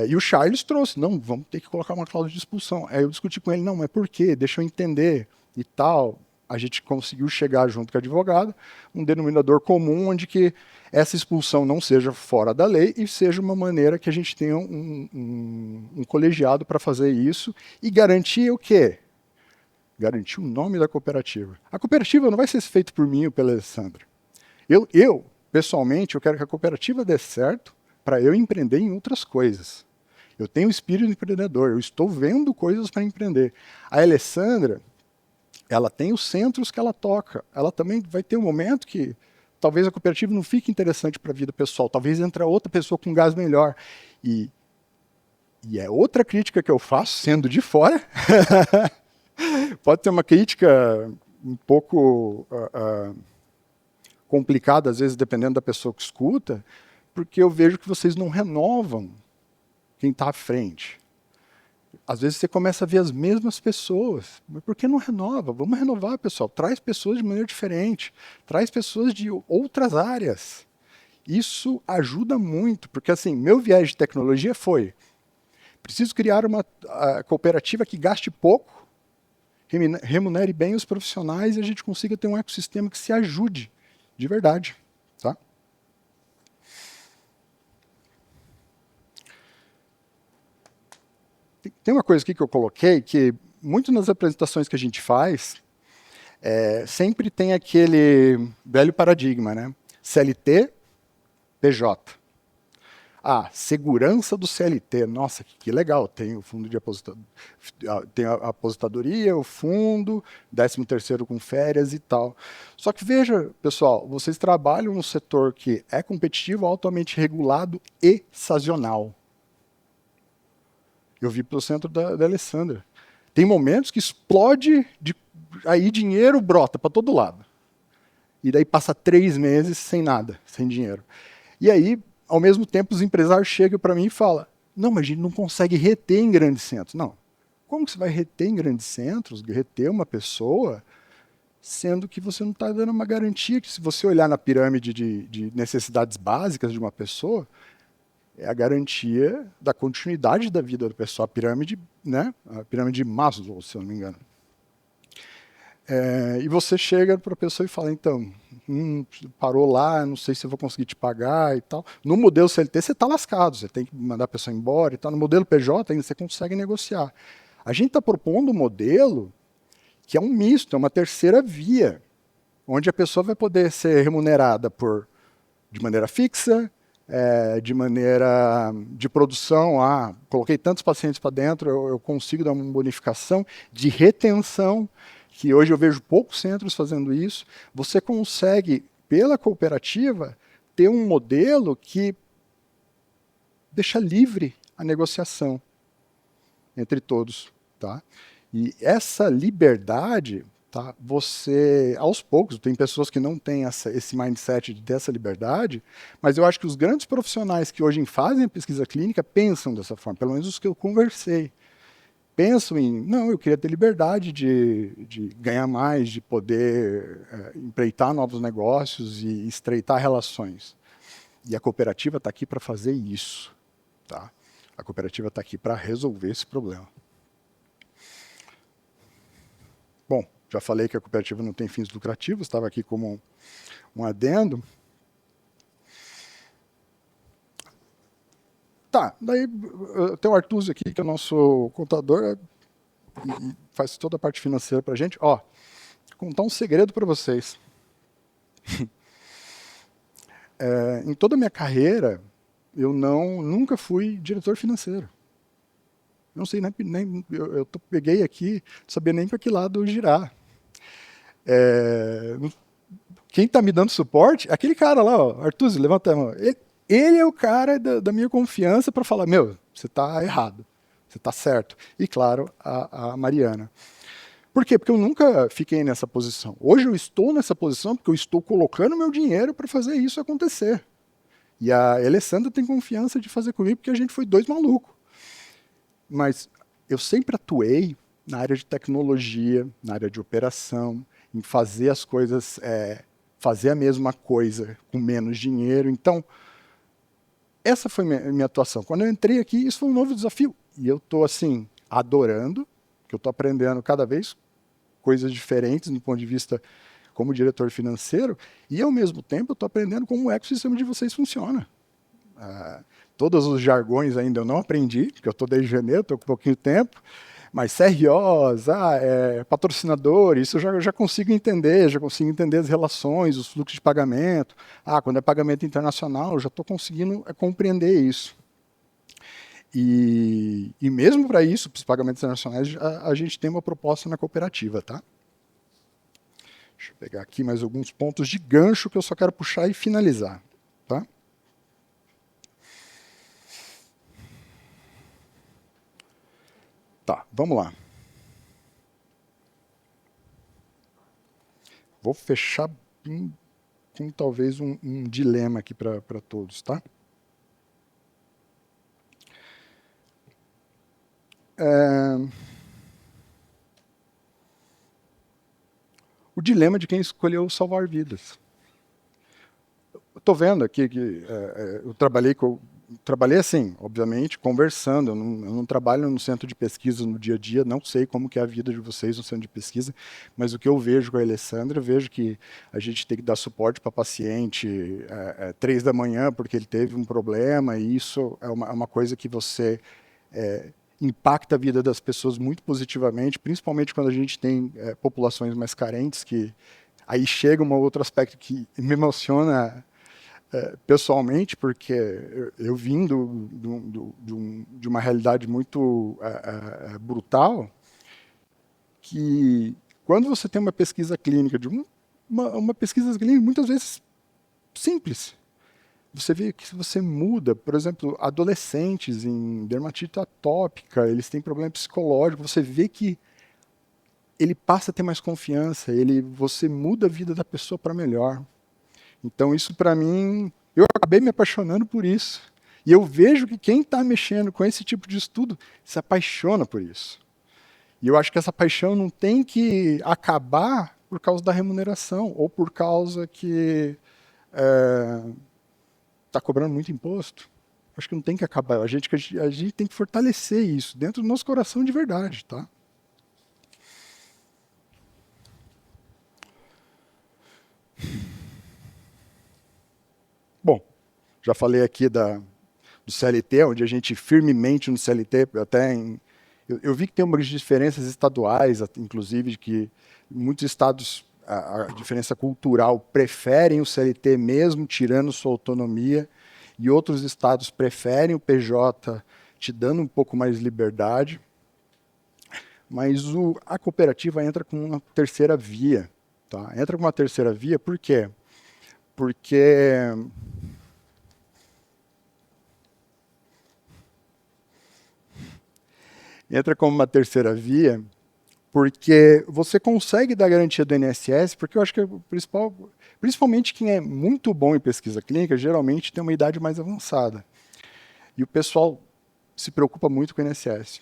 E o Charles trouxe, não, vamos ter que colocar uma cláusula de expulsão. Aí eu discuti com ele, não, mas por quê? Deixa eu entender e tal. a gente conseguiu chegar junto com a advogada, um denominador comum onde que essa expulsão não seja fora da lei e seja uma maneira que a gente tenha um colegiado para fazer isso e garantir o quê? Garantir o nome da cooperativa. A cooperativa não vai ser feita por mim ou pela Alessandra. Eu, pessoalmente, eu quero que a cooperativa dê certo para eu empreender em outras coisas. Eu tenho o espírito empreendedor, eu estou vendo coisas para empreender. A Alessandra, ela tem os centros que ela toca. Ela também vai ter um momento que talvez a cooperativa não fique interessante para a vida pessoal. Talvez entre outra pessoa com gás melhor. E é outra crítica que eu faço, sendo de fora. Pode ter uma crítica um pouco complicada, às vezes, dependendo da pessoa que escuta, porque eu vejo que vocês não renovam quem está à frente. Às vezes você começa a ver as mesmas pessoas, mas por que não renova? Vamos renovar, pessoal. Traz pessoas de maneira diferente, traz pessoas de outras áreas. Isso ajuda muito, porque assim, meu viés de tecnologia foi, preciso criar uma cooperativa que gaste pouco, remunere bem os profissionais e a gente consiga ter um ecossistema que se ajude de verdade. Tá? Tem uma coisa aqui que eu coloquei, que muito nas apresentações que a gente faz, sempre tem aquele velho paradigma, né? CLT, PJ. Segurança do CLT. Nossa, que legal. Tem o fundo de tem a aposentadoria, o fundo, 13º com férias e tal. Só que veja, pessoal, vocês trabalham num setor que é competitivo, altamente regulado e sazonal. Eu vi pelo centro da Alessandra. Tem momentos que explode, aí dinheiro brota para todo lado. E daí passa 3 meses sem nada, sem dinheiro. E aí, ao mesmo tempo, os empresários chegam para mim e falam, não, mas a gente não consegue reter em grandes centros. Não. Como que você vai reter em grandes centros, reter uma pessoa, sendo que você não está dando uma garantia que se você olhar na pirâmide de necessidades básicas de uma pessoa, é a garantia da continuidade da vida da pessoa, a pirâmide, né? A pirâmide de Maslow, se eu não me engano. E você chega para a pessoa e fala, então, parou lá, não sei se eu vou conseguir te pagar e tal. No modelo CLT você está lascado, você tem que mandar a pessoa embora e tal. No modelo PJ ainda você consegue negociar. A gente está propondo um modelo que é um misto, é uma terceira via, onde a pessoa vai poder ser remunerada de maneira fixa, de maneira de produção, coloquei tantos pacientes para dentro, eu consigo dar uma bonificação de retenção, que hoje eu vejo poucos centros fazendo isso. Você consegue, pela cooperativa, ter um modelo que deixa livre a negociação entre todos. Tá? E essa liberdade, tá? Você, aos poucos, tem pessoas que não têm esse mindset dessa liberdade, mas eu acho que os grandes profissionais que hoje fazem a pesquisa clínica pensam dessa forma, pelo menos os que eu conversei. Pensam em, não, eu queria ter liberdade de ganhar mais, de poder empreitar novos negócios e estreitar relações. E a cooperativa está aqui para fazer isso. Tá? A cooperativa está aqui para resolver esse problema. Bom, já falei que a cooperativa não tem fins lucrativos, estava aqui como um adendo. Tá, daí tem o Artuzzi aqui, que é o nosso contador, e faz toda a parte financeira para a gente. Ó, contar um segredo para vocês. Em toda a minha carreira, eu nunca fui diretor financeiro. Não sei, eu peguei aqui, não sabia nem para que lado girar. Quem está me dando suporte, aquele cara lá, ó, Artuzzi, levanta a mão. Ele é o cara da minha confiança para falar, meu, você está errado, você está certo. E, claro, a Mariana. Por quê? Porque eu nunca fiquei nessa posição. Hoje eu estou nessa posição porque eu estou colocando meu dinheiro para fazer isso acontecer. E a Alessandra tem confiança de fazer comigo porque a gente foi 2 malucos. Mas eu sempre atuei na área de tecnologia, na área de operação, em fazer as coisas, fazer a mesma coisa com menos dinheiro. Então, essa foi minha atuação. Quando eu entrei aqui, isso foi um novo desafio. E eu estou, assim, adorando, que eu estou aprendendo cada vez coisas diferentes do ponto de vista como diretor financeiro, e ao mesmo tempo eu estou aprendendo como o ecossistema de vocês funciona. Todos os jargões ainda eu não aprendi, porque eu estou desde janeiro, estou com pouquinho de tempo, mas CROs, patrocinador, isso eu já consigo entender as relações, os fluxos de pagamento. Quando é pagamento internacional, eu já estou conseguindo compreender isso. E mesmo para isso, para os pagamentos internacionais, a gente tem uma proposta na cooperativa, tá? Deixa eu pegar aqui mais alguns pontos de gancho que eu só quero puxar e finalizar, tá? Tá, vamos lá. Vou fechar com talvez um dilema aqui para todos, tá? O dilema de quem escolheu salvar vidas. Estou vendo aqui que eu trabalhei assim, obviamente, conversando. Eu não trabalho no centro de pesquisa no dia a dia, não sei como que é a vida de vocês no centro de pesquisa, mas o que eu vejo com a Alessandra, eu vejo que a gente tem que dar suporte para paciente 3 da manhã porque ele teve um problema, e isso é uma coisa que você impacta a vida das pessoas muito positivamente, principalmente quando a gente tem populações mais carentes, que aí chega um outro aspecto que me emociona pessoalmente, porque eu vim de uma realidade muito brutal, que quando você tem uma pesquisa clínica, uma pesquisa clínica muitas vezes simples, você vê que se você muda, por exemplo, adolescentes em dermatite atópica, eles têm problema psicológico, você vê que ele passa a ter mais confiança, você muda a vida da pessoa para melhor. Então isso para mim, eu acabei me apaixonando por isso. E eu vejo que quem está mexendo com esse tipo de estudo se apaixona por isso. E eu acho que essa paixão não tem que acabar por causa da remuneração, ou por causa que está cobrando muito imposto. Acho que não tem que acabar. A gente tem que fortalecer isso dentro do nosso coração de verdade, tá? Bom, já falei aqui do CLT, onde a gente firmemente no CLT, eu vi que tem umas diferenças estaduais, inclusive, de que muitos estados, a diferença cultural, preferem o CLT mesmo tirando sua autonomia, e outros estados preferem o PJ te dando um pouco mais de liberdade. Mas a cooperativa entra com uma terceira via. Tá? Entra com uma terceira via por quê? Porque entra como uma terceira via porque você consegue dar garantia do INSS, porque eu acho que o principal, principalmente quem é muito bom em pesquisa clínica, geralmente tem uma idade mais avançada. E o pessoal se preocupa muito com o INSS.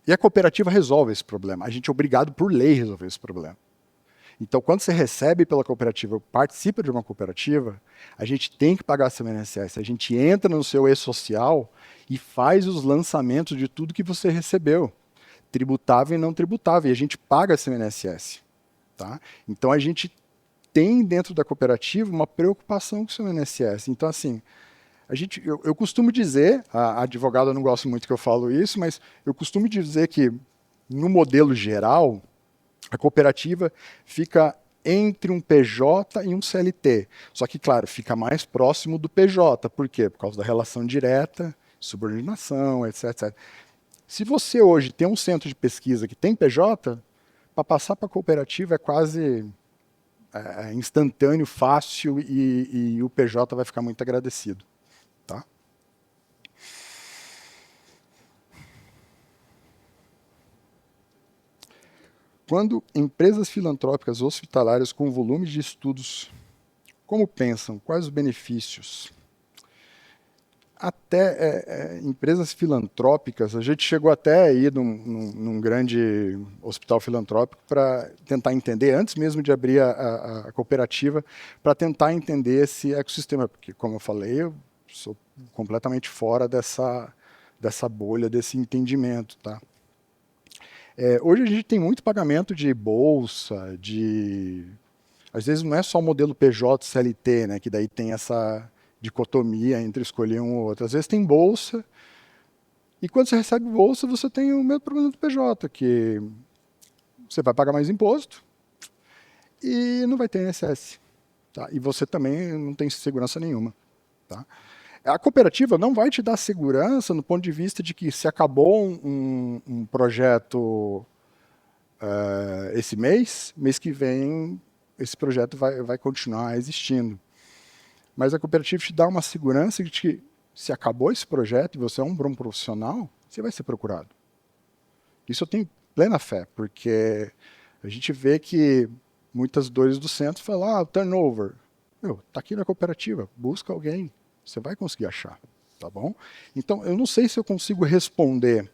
E a cooperativa resolve esse problema. A gente é obrigado por lei a resolver esse problema. Então, quando você recebe pela cooperativa, participa de uma cooperativa, a gente tem que pagar seu INSS. A gente entra no seu e-social e faz os lançamentos de tudo que você recebeu, tributável e não tributável, e a gente paga seu INSS. Tá? Então, a gente tem dentro da cooperativa uma preocupação com o seu INSS. Então, assim, eu costumo dizer, a advogada não gosta muito que eu falo isso, mas eu costumo dizer que, no modelo geral, a cooperativa fica entre um PJ e um CLT. Só que, claro, fica mais próximo do PJ. Por quê? Por causa da relação direta, subordinação, etc. Se você hoje tem um centro de pesquisa que tem PJ, para passar para a cooperativa é quase instantâneo, fácil, e o PJ vai ficar muito agradecido. Tá? Quando empresas filantrópicas hospitalárias com volume de estudos, como pensam? Quais os benefícios? Até empresas filantrópicas, a gente chegou até a ir num grande hospital filantrópico para tentar entender, antes mesmo de abrir a cooperativa, para tentar entender esse ecossistema, porque, como eu falei, eu sou completamente fora dessa bolha, desse entendimento. Tá? Hoje a gente tem muito pagamento de bolsa, às vezes não é só o modelo PJ CLT, né, que daí tem essa dicotomia entre escolher um ou outro. Às vezes tem bolsa, e quando você recebe bolsa, você tem o mesmo problema do PJ, que você vai pagar mais imposto e não vai ter INSS. Tá? E você também não tem segurança nenhuma. Tá? A cooperativa não vai te dar segurança no ponto de vista de que se acabou um projeto esse mês que vem esse projeto vai continuar existindo. Mas a cooperativa te dá uma segurança de que se acabou esse projeto e você é um bom profissional, você vai ser procurado. Isso eu tenho plena fé, porque a gente vê que muitas dores do centro falam, turnover. Tá aqui na cooperativa, busca alguém, você vai conseguir achar, tá bom? Então, eu não sei se eu consigo responder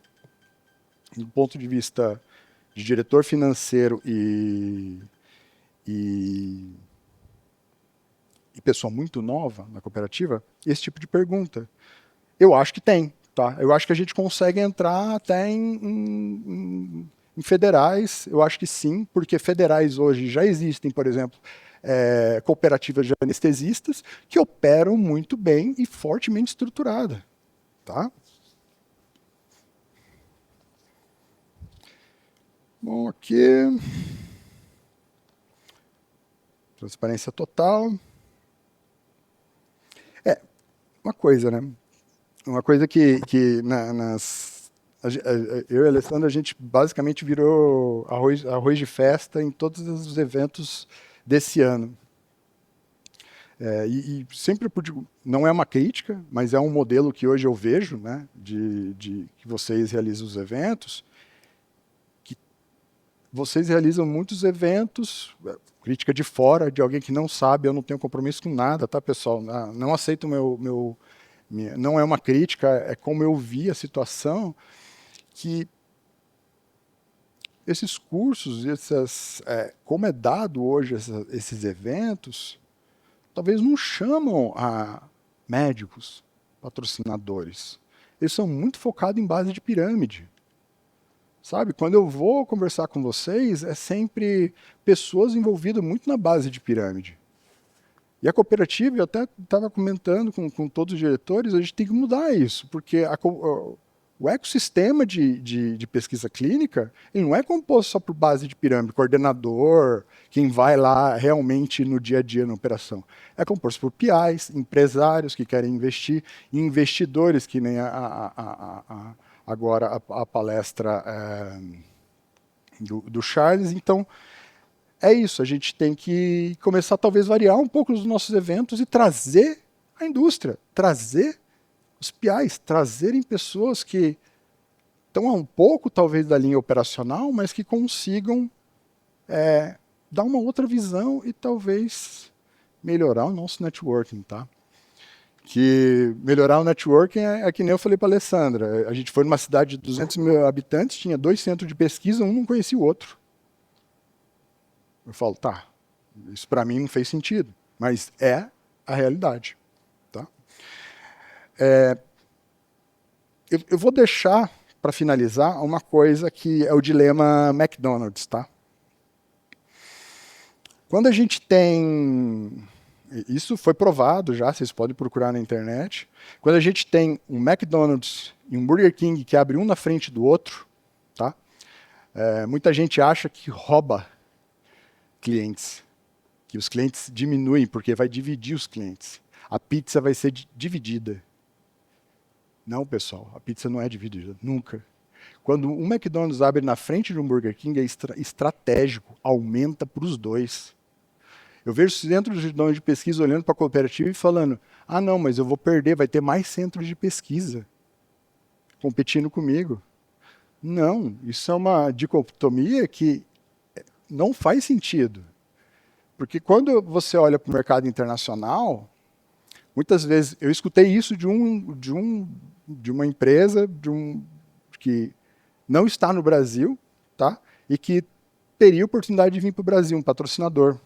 do ponto de vista de diretor financeiro e pessoa muito nova na cooperativa, esse tipo de pergunta. Eu acho que tem, tá? Eu acho que a gente consegue entrar até em federais, eu acho que sim, porque federais hoje já existem, por exemplo, cooperativas de anestesistas que operam muito bem e fortemente estruturada, tá? Bom, aqui... Transparência total. Uma coisa, né? Uma coisa que eu e a Alessandra, a gente basicamente virou arroz de festa em todos os eventos desse ano. E sempre, não é uma crítica, mas é um modelo que hoje eu vejo, né, de que vocês realizam os eventos, que vocês realizam muitos eventos, crítica de fora, de alguém que não sabe, eu não tenho compromisso com nada, tá, pessoal? Não aceito não é uma crítica, é como eu vi a situação, que esses cursos, como é dado hoje esses eventos, talvez não chamam a médicos, patrocinadores. Eles são muito focados em base de pirâmide. Sabe, quando eu vou conversar com vocês, é sempre pessoas envolvidas muito na base de pirâmide. E a cooperativa, eu até estava comentando com todos os diretores, a gente tem que mudar isso, porque o ecossistema de pesquisa clínica, ele não é composto só por base de pirâmide, coordenador, quem vai lá realmente no dia a dia na operação. É composto por PIs, empresários que querem investir, e investidores, que nem agora a palestra do Charles. Então, é isso, a gente tem que começar talvez variar um pouco os nossos eventos e trazer a indústria, trazer os PIs, trazerem pessoas que estão um pouco talvez da linha operacional, mas que consigam dar uma outra visão e talvez melhorar o nosso networking, tá? Que melhorar o networking é que nem eu falei para a Alessandra. A gente foi numa cidade de 200 mil habitantes, tinha 2 centros de pesquisa, um não conhecia o outro. Eu falo, tá, isso para mim não fez sentido, mas é a realidade. Tá? Eu vou deixar, para finalizar, uma coisa que é o dilema McDonald's. Tá? Quando a gente tem... Isso foi provado já, vocês podem procurar na internet. Quando a gente tem um McDonald's e um Burger King que abre um na frente do outro, tá? Muita gente acha que rouba clientes, que os clientes diminuem porque vai dividir os clientes. A pizza vai ser dividida. Não, pessoal, a pizza não é dividida, nunca. Quando um McDonald's abre na frente de um Burger King, é estratégico, aumenta para os dois. Eu vejo centros de pesquisa olhando para a cooperativa e falando, não, mas eu vou perder, vai ter mais centros de pesquisa competindo comigo. Não, isso é uma dicotomia que não faz sentido. Porque quando você olha para o mercado internacional, muitas vezes, eu escutei isso de uma empresa que não está no Brasil, tá? E que teria oportunidade de vir para o Brasil, um patrocinador.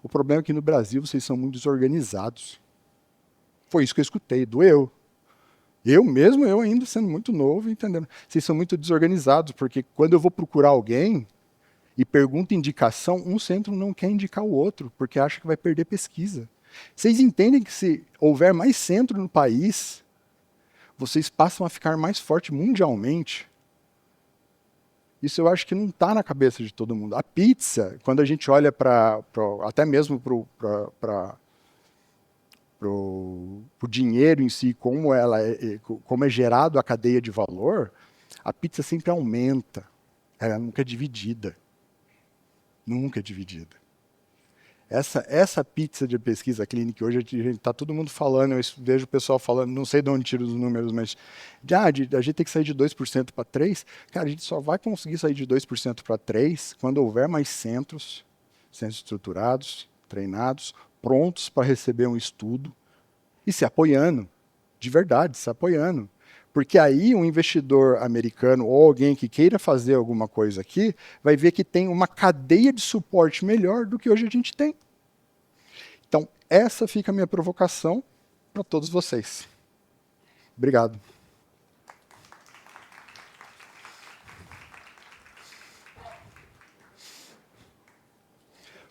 O problema é que no Brasil vocês são muito desorganizados. Foi isso que eu escutei, doeu. Eu ainda sendo muito novo, entendendo. Vocês são muito desorganizados, porque quando eu vou procurar alguém e pergunto indicação, um centro não quer indicar o outro, porque acha que vai perder pesquisa. Vocês entendem que se houver mais centro no país, vocês passam a ficar mais forte mundialmente? Isso eu acho que não está na cabeça de todo mundo. A pizza, quando a gente olha até mesmo para o dinheiro em si, como é gerado a cadeia de valor, a pizza sempre aumenta. Ela nunca é dividida. Nunca é dividida. Essa pizza de pesquisa clínica, hoje está todo mundo falando, eu vejo o pessoal falando, não sei de onde tira os números, mas a gente tem que sair de 2% para 3%. Cara, a gente só vai conseguir sair de 2% para 3% quando houver mais centros estruturados, treinados, prontos para receber um estudo e se apoiando, de verdade, se apoiando. Porque aí um investidor americano ou alguém que queira fazer alguma coisa aqui vai ver que tem uma cadeia de suporte melhor do que hoje a gente tem. Então, essa fica a minha provocação para todos vocês. Obrigado.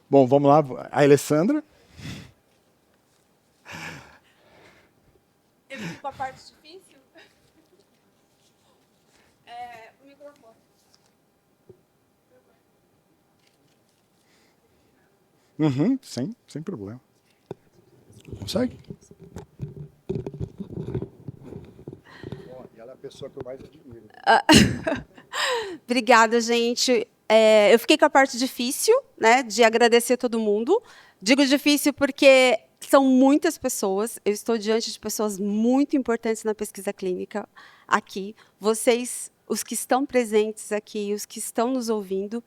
Bom, vamos lá. A Alessandra. Eu fico com a parte difícil. O microfone. Sem problema. Consegue? E ela é a pessoa que eu mais admiro. Obrigada, gente. Eu fiquei com a parte difícil, né, de agradecer todo mundo. Digo difícil porque são muitas pessoas. Eu estou diante de pessoas muito importantes na pesquisa clínica aqui. Vocês, os que estão presentes aqui, os que estão nos ouvindo.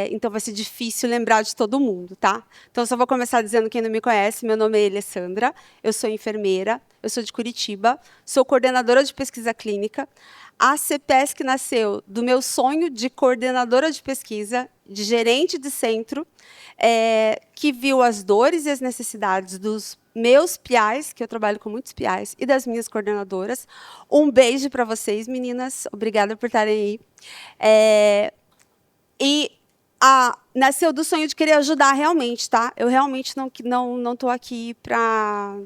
Então, vai ser difícil lembrar de todo mundo, tá? Então, só vou começar dizendo quem não me conhece. Meu nome é Alessandra, eu sou enfermeira, eu sou de Curitiba, sou coordenadora de pesquisa clínica. A CPESC nasceu do meu sonho de coordenadora de pesquisa, de gerente de centro, que viu as dores e as necessidades dos meus PIs, que eu trabalho com muitos PIs, e das minhas coordenadoras. Um beijo para vocês, meninas. Obrigada por estarem aí. Nasceu do sonho de querer ajudar realmente, tá? Eu realmente não estou aqui para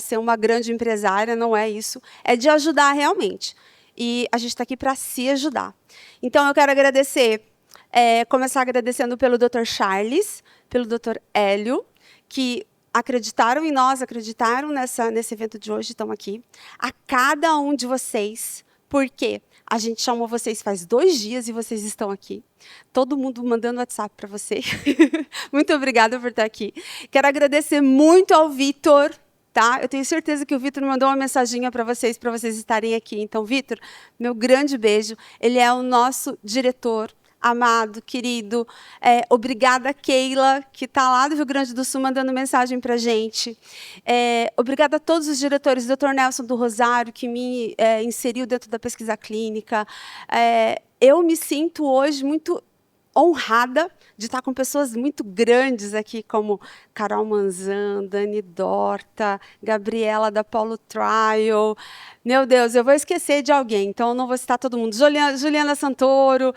ser uma grande empresária, não é isso. É de ajudar realmente. E a gente está aqui para se ajudar. Então, eu quero agradecer, começar agradecendo pelo Dr. Charles, pelo Dr. Hélio, que acreditaram em nós, acreditaram nesse evento de hoje, estão aqui. A cada um de vocês, porque a gente chamou vocês faz 2 dias e vocês estão aqui. Todo mundo mandando WhatsApp para vocês. Muito obrigada por estar aqui. Quero agradecer muito ao Vitor. Tá? Eu tenho certeza que o Vitor mandou uma mensaginha para vocês estarem aqui. Então, Vitor, meu grande beijo. Ele é o nosso diretor, amado, querido. Obrigada, Keila, que está lá do Rio Grande do Sul mandando mensagem para a gente. Obrigada a todos os diretores, Dr. Nelson do Rosário, que me inseriu dentro da pesquisa clínica. Eu me sinto hoje muito honrada de estar com pessoas muito grandes aqui, como Carol Manzan, Dani Dorta, Gabriela da Paulo Trial. Meu Deus, eu vou esquecer de alguém, então eu não vou citar todo mundo. Juliana Santoro.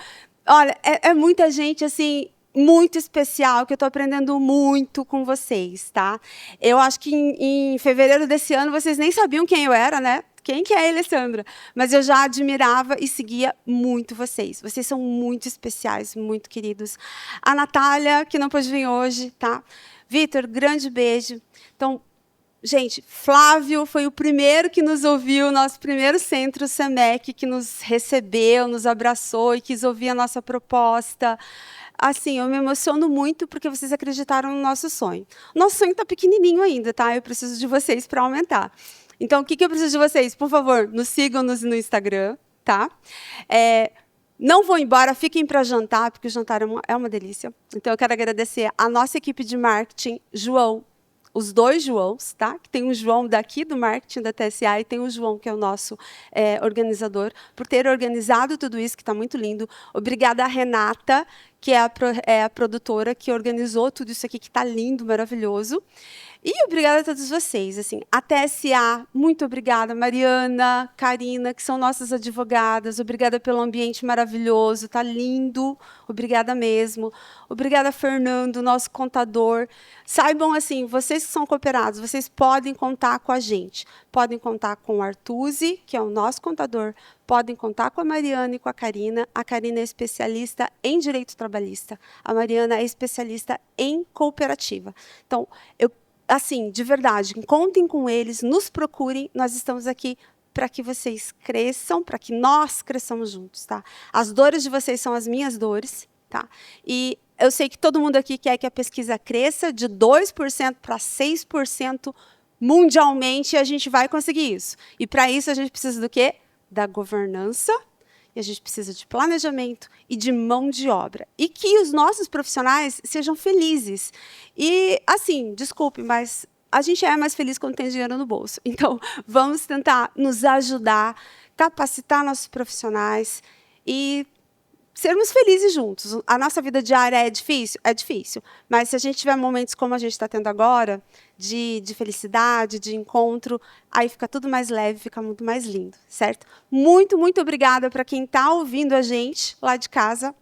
Olha, é muita gente, assim, muito especial, que eu estou aprendendo muito com vocês, tá? Eu acho que em fevereiro desse ano vocês nem sabiam quem eu era, né? Quem que é a Alessandra? Mas eu já admirava e seguia muito vocês. Vocês são muito especiais, muito queridos. A Natália, que não pôde vir hoje, tá? Vitor, grande beijo. Então, gente, Flávio foi o primeiro que nos ouviu, nosso primeiro centro SEMEC, que nos recebeu, nos abraçou e quis ouvir a nossa proposta. Assim, eu me emociono muito porque vocês acreditaram no nosso sonho. Nosso sonho está pequenininho ainda, tá? Eu preciso de vocês para aumentar. Então, o que eu preciso de vocês? Por favor, nos sigam no Instagram, tá? Não vão embora, fiquem para jantar, porque o jantar é uma delícia. Então, eu quero agradecer a nossa equipe de marketing, João, os 2 Joãos, tá? Que tem um João daqui do marketing da TSA e tem o João, que é o nosso organizador, por ter organizado tudo isso, que está muito lindo. Obrigada a Renata, que é a produtora que organizou tudo isso aqui, que está lindo, maravilhoso. E obrigada a todos vocês. Assim, a TSA, muito obrigada. Mariana, Karina, que são nossas advogadas. Obrigada pelo ambiente maravilhoso, tá lindo. Obrigada mesmo. Obrigada, Fernando, nosso contador. Saibam, assim, vocês que são cooperados, vocês podem contar com a gente. Podem contar com o Artuzi, que é o nosso contador. Podem contar com a Mariana e com a Karina. A Karina é especialista em direito trabalhista. A Mariana é especialista em cooperativa. Então, assim, de verdade, contem com eles, nos procurem, nós estamos aqui para que vocês cresçam, para que nós cresçamos juntos, tá? As dores de vocês são as minhas dores, tá? E eu sei que todo mundo aqui quer que a pesquisa cresça de 2% para 6% mundialmente, e a gente vai conseguir isso. E para isso a gente precisa do quê? Da governança, e a gente precisa de planejamento e de mão de obra. E que os nossos profissionais sejam felizes. E, assim, desculpe, mas a gente é mais feliz quando tem dinheiro no bolso. Então, vamos tentar nos ajudar, capacitar nossos profissionais e sermos felizes juntos. A nossa vida diária é difícil? É difícil. Mas se a gente tiver momentos como a gente está tendo agora, de felicidade, de encontro, aí fica tudo mais leve, fica muito mais lindo, certo? Muito, muito obrigada para quem está ouvindo a gente lá de casa.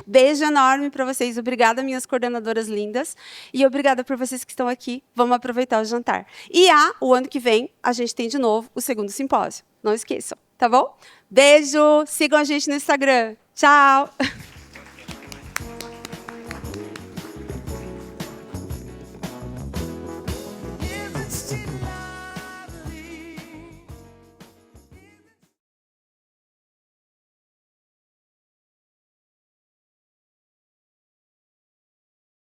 Beijo enorme para vocês. Obrigada, minhas coordenadoras lindas. E obrigada por vocês que estão aqui. Vamos aproveitar o jantar. E o ano que vem, a gente tem de novo o segundo simpósio. Não esqueçam, tá bom? Beijo. Sigam a gente no Instagram. Tchau.